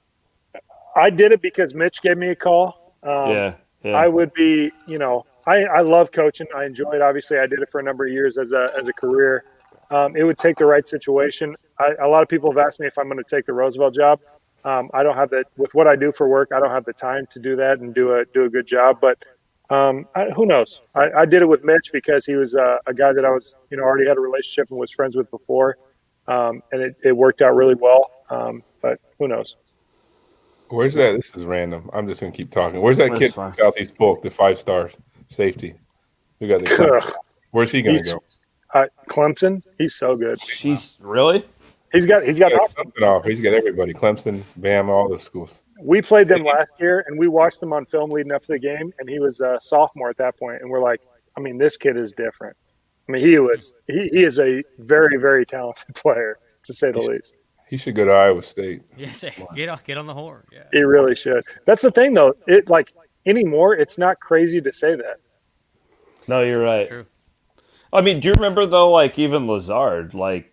I did it because Mitch gave me a call. Yeah. I would be, you know, I love coaching. I enjoy it. Obviously, I did it for a number of years as a career. It would take the right situation. A lot of people have asked me if I'm going to take the Roosevelt job. I don't have that with what I do for work. I don't have the time to do that and do a good job. But who knows? I did it with Mitch because he was a guy that I was, you know, already had a relationship and was friends with before, and it worked out really well. But who knows? Where's that? This is random. I'm just going to keep talking. Where's that That's kid fine. from Southeast Polk, the 5-star safety? Who got the Ugh. Where's he going to He's- go? Clemson, he's so good. She's really? He's got He's got something off. He's got everybody. Clemson, Bama, all the schools. We played them last year, and we watched them on film leading up to the game, and he was a sophomore at that point, and we're like, I mean, this kid is different. I mean, he is a very, very talented player, to say the least. He should go to Iowa State. Yes, get on the horn. Yeah. He really should. That's the thing, though. It like anymore, it's not crazy to say that. No, you're right. True. I mean, do you remember though? Like even Lazard, like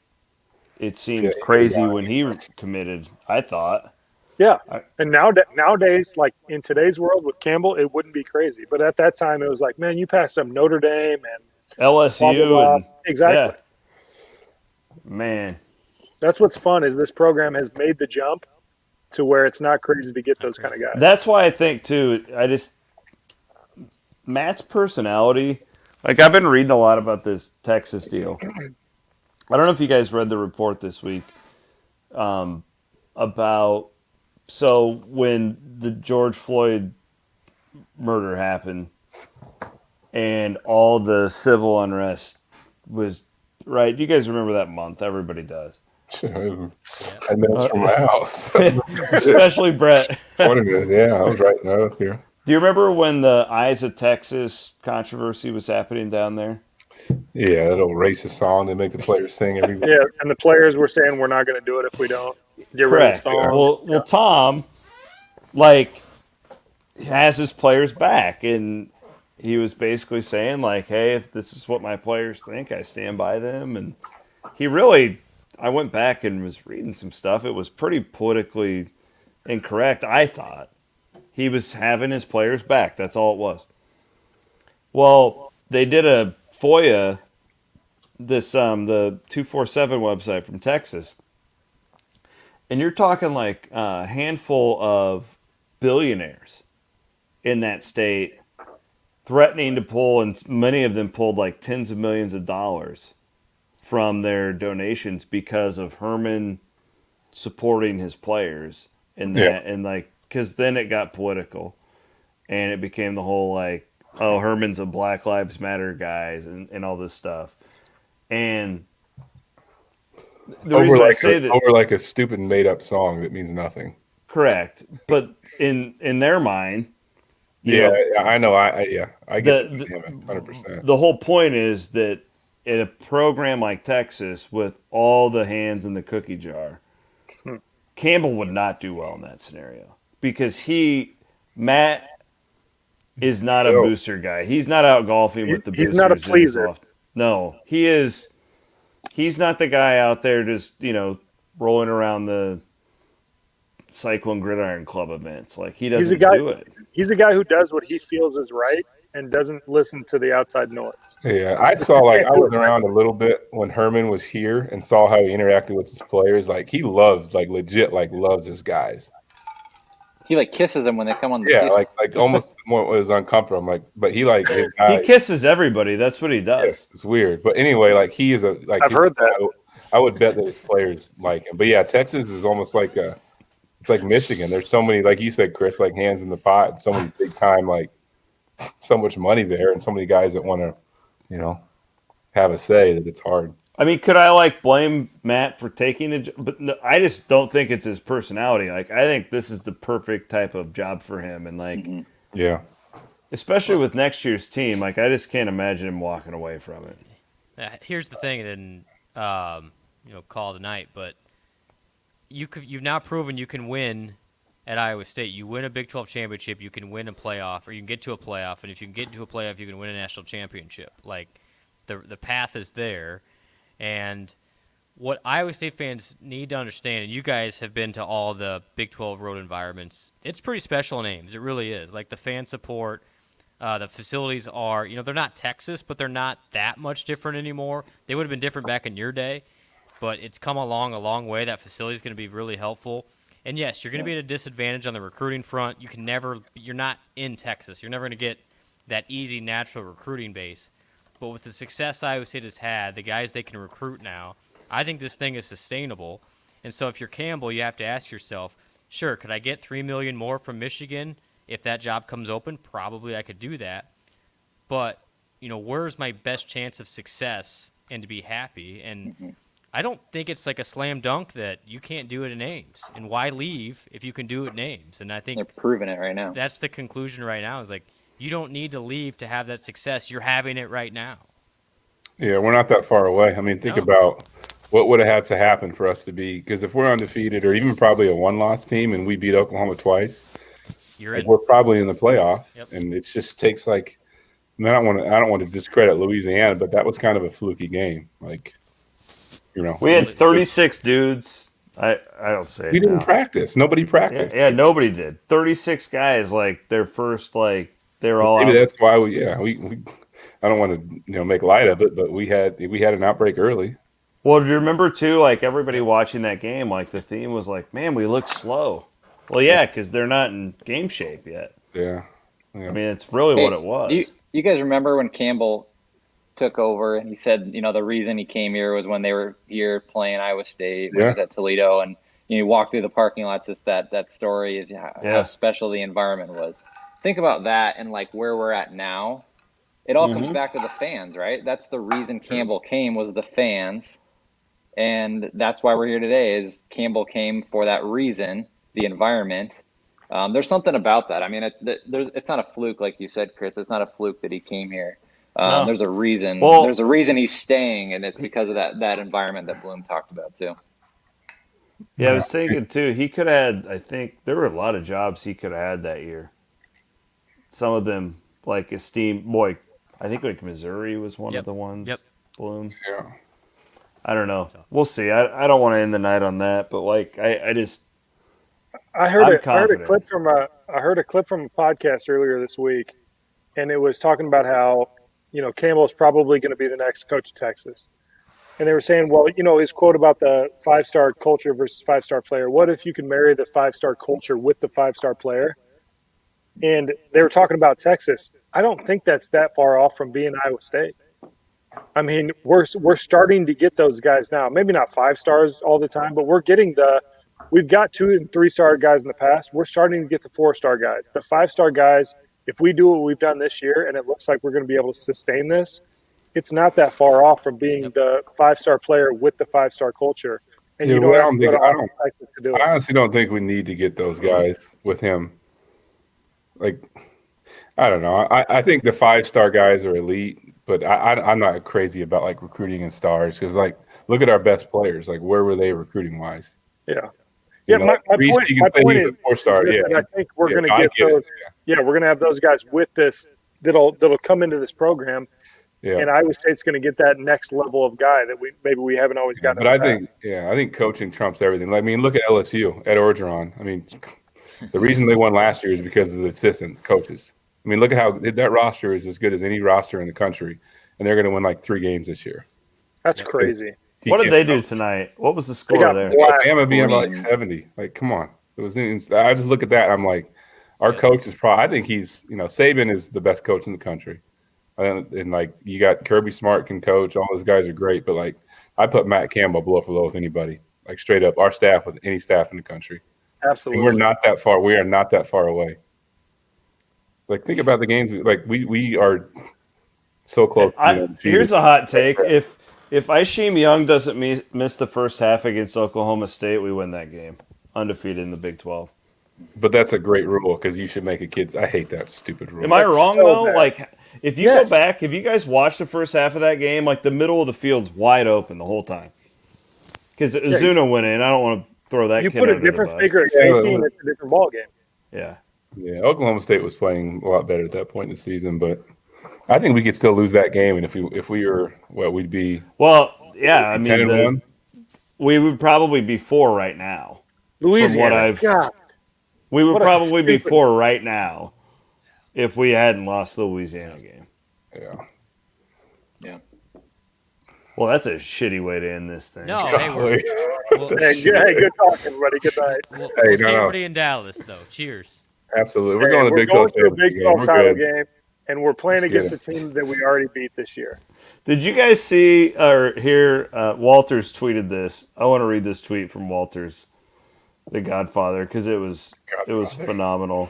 it seemed crazy when he committed. I thought. Yeah, and nowadays, like in today's world with Campbell, it wouldn't be crazy. But at that time, it was like, man, you passed up Notre Dame and LSU blah, blah, blah. and Exactly. yeah. Man. That's what's fun is this program has made the jump to where it's not crazy to get those kind of guys. That's why I think too. Matt's personality. Like I've been reading a lot about this Texas deal. I don't know if you guys read the report this week about when the George Floyd murder happened and all the civil unrest was right. Do you guys remember that month? Everybody does. 10 minutes from my house. Especially Brett. 20 minutes, yeah. I was writing that up here. Do you remember when the Eyes of Texas controversy was happening down there? Yeah, that old racist song they make the players sing every week. Yeah, and the players were saying we're not going to do it if we don't get rid of Correct. the song. Well, Tom, like, has his players back, and he was basically saying, like, hey, if this is what my players think, I stand by them. And he really, I went back and was reading some stuff. It was pretty politically incorrect, I thought. He was having his players back. That's all it was. Well, they did a FOIA, the 247 website from Texas. And you're talking like a handful of billionaires in that state threatening to pull, and many of them pulled like tens of millions of dollars from their donations because of Herman supporting his players and that, and like, because then it got political and it became the whole like, oh, Herman's a Black Lives Matter guys and all this stuff. And the reason I say that over like a stupid made up song that means nothing. Correct, but in their mind, I know. I get it, 100%. The whole point is that in a program like Texas, with all the hands in the cookie jar, Campbell would not do well in that scenario because Matt is not a booster guy. He's not out golfing with the boosters. He's not a pleaser. No, he is. He's not the guy out there just rolling around the Cyclone Gridiron Club events. Like he doesn't do it. He's a guy who does what he feels is right and doesn't listen to the outside noise. Yeah, I saw I was around a little bit when Herman was here and saw how he interacted with his players. Like he loves, legit, loves his guys. He kisses them when they come on the field. like almost more was uncomfortable. I'm like, but he his guys. He kisses everybody. That's what he does. Yeah, it's weird, but anyway, he is a I've heard that. I would bet that his players like him. But yeah, Texas is almost it's like Michigan. There's so many, like you said, Chris, hands in the pot, and so many big time, so much money there, and so many guys that want to, have a say that it's hard. I mean, could I blame Matt for taking it? But no, I just don't think it's his personality. I think this is the perfect type of job for him, and yeah, especially with next year's team. I just can't imagine him walking away from it. Here's the thing, and call tonight, but you've now proven you can win at Iowa State. You win a Big 12 championship, you can win a playoff, or you can get to a playoff, and if you can get to a playoff, you can win a national championship. The path is there. And what Iowa State fans need to understand, and you guys have been to all the Big 12 road environments, it's pretty special names. It really is. The fan support, the facilities are, they're not Texas, but they're not that much different anymore. They would have been different back in your day, but it's come along a long way. That facility is going to be really helpful. And yes, you're going to be at a disadvantage on the recruiting front. You're not in Texas. You're never going to get that easy, natural recruiting base. But with the success Iowa State has had, the guys they can recruit now, I think this thing is sustainable. And so if you're Campbell, you have to ask yourself, sure, could I get $3 million more from Michigan if that job comes open? Probably I could do that. But, where's my best chance of success and to be happy? And I don't think it's a slam dunk that you can't do it in Ames. And why leave if you can do it in Ames? And I think they're proving it right now. That's the conclusion right now is you don't need to leave to have that success. You're having it right now. Yeah, we're not that far away. I mean, think about what would have had to happen for us to be? Because if we're undefeated, or even probably a one-loss team, and we beat Oklahoma twice, we're probably in the playoff. Yep. And it just takes like. I mean, I don't want to discredit Louisiana, but that was kind of a fluky game. Like, we had 36 dudes. I don't say we didn't practice. Nobody practiced. Yeah, nobody did. 36 guys, like their first, like they're all. Maybe out. that's why we. I don't want to make light of it, but we had an outbreak early. Well, do you remember too? Like everybody watching that game, like the theme was like, "Man, we look slow." Well, yeah, because they're not in game shape yet. Yeah. I mean, it's really what it was. Do you guys remember when Campbell took over and he said, the reason he came here was when they were here playing Iowa State, when he was at Toledo, and you walk through the parking lots. It's that story of how special the environment was. Think about that and like where we're at now. It all comes back to the fans, right? That's the reason Campbell came, was the fans. And that's why we're here today, is Campbell came for that reason, the environment. There's something about that. I mean, it's not a fluke, like you said, Chris. It's not a fluke that he came here. No. There's a reason. There's a reason he's staying, and it's because of that environment that Bloom talked about too. Yeah, I was thinking too. He could have had. I think there were a lot of jobs he could have had that year. Some of them, like esteemed boy. I think like Missouri was one of the ones. Yep. Bloom. Yeah. I don't know. We'll see. I don't want to end the night on that, but like I just. I heard a clip from a podcast earlier this week, and it was talking about how Campbell's probably going to be the next coach of Texas, and they were saying, well, his quote about the 5-star culture versus 5-star player. What if you could marry the 5-star culture with the 5-star player? And they were talking about Texas. I don't think that's that far off from being Iowa State. I mean, we're starting to get those guys now. Maybe not 5 stars all the time, but we're getting we've got 2 and 3-star guys in the past. We're starting to get the 4-star guys. The 5-star guys, if we do what we've done this year and it looks like we're going to be able to sustain this, it's not that far off from being the 5-star player with the 5-star culture. And I honestly don't think we need to get those guys with him. Like, I don't know. I think the 5-star guys are elite, but I'm not crazy about like recruiting in stars, because like look at our best players. Like, where were they recruiting wise? Yeah. My point is 4-star. I think we're going to get those. We're going to have those guys with this that'll come into this program. Yeah. And Iowa State's going to get that next level of guy that we haven't always gotten. But I think coaching trumps everything. I mean, look at LSU, Ed Orgeron. I mean, the reason they won last year is because of the assistant coaches. I mean, look at how that roster is as good as any roster in the country, and they're going to win like 3 games this year. That's crazy. What did they do tonight? What was the score there? Bama being like 70. Like, come on. I just look at that. I'm like, our coach is probably. I think he's. Saban is the best coach in the country, and like you got Kirby Smart can coach. All those guys are great, but like I put Matt Campbell below for low with anybody. Like straight up, our staff with any staff in the country. Absolutely. And we're not that far. We are not that far away. Like, think about the games. Like, we are so close. Here's a hot take. If Isheem Young doesn't miss the first half against Oklahoma State, we win that game. Undefeated in the Big 12. But that's a great rule, because you should make a kid's. I hate that stupid rule. Am I wrong, though? Like, if you go back, if you guys watch the first half of that game, like, the middle of the field's wide open the whole time. Because Ozuna went in. I don't want to throw that kid under the bus. You put a different speaker at safety, and it's a different ball game. Yeah. Yeah, Oklahoma State was playing a lot better at that point in the season, but I think we could still lose that game. And if we were, we'd be. Well, yeah, I mean, 10-1. We would probably be 4 right now. Louisiana. We would probably be 4 right now if we hadn't lost the Louisiana game. Yeah. Well, that's a shitty way to end this thing. No, hey, good talking, buddy. Good night. We'll see everybody in Dallas, though. Cheers. Absolutely. We're going to the Big 12 title game, and we're playing against a team that we already beat this year. Did you guys see or hear Walters tweeted this? I want to read this tweet from Walters, the Godfather, because it was phenomenal.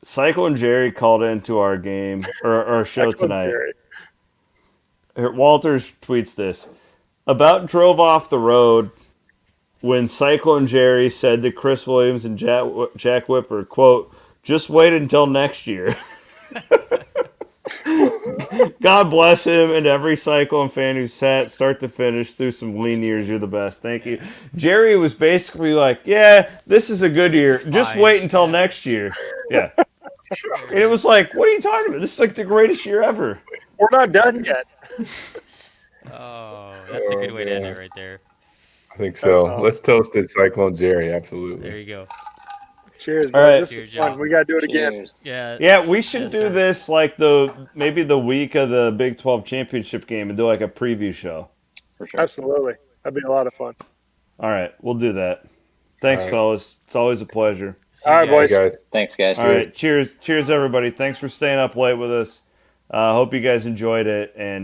Cyclone Jerry called into our game or our show tonight. Walters tweets this. About drove off the road when Cyclone Jerry said to Chris Williams and Jack Whipper, quote, "Just wait until next year." God bless him and every Cyclone fan who sat start to finish through some lean years. You're the best. Thank you. Jerry was basically like, yeah, this is a good year. is Just fine. wait until Yeah. next year. Yeah. And it was like, what are you talking about? This is like the greatest year ever. We're not done yet. Oh, that's a good way to end it right there. I think so. Uh-oh. Let's toast it, Cyclone Jerry. Absolutely. There you go. Cheers, All boys. right. This Cheers, was fun. y'all. We got to do it again. Cheers. Yeah. Yeah, we should Yes, do sir. this like maybe the week of the Big 12 championship game and do like a preview show. For sure. Absolutely. That'd be a lot of fun. All right, we'll do that. Thanks, All right. fellas. It's always a pleasure. See you All right, guys. boys. Hey, guys. Thanks, guys. All right, cheers, everybody. Thanks for staying up late with us. Hope you guys enjoyed it, and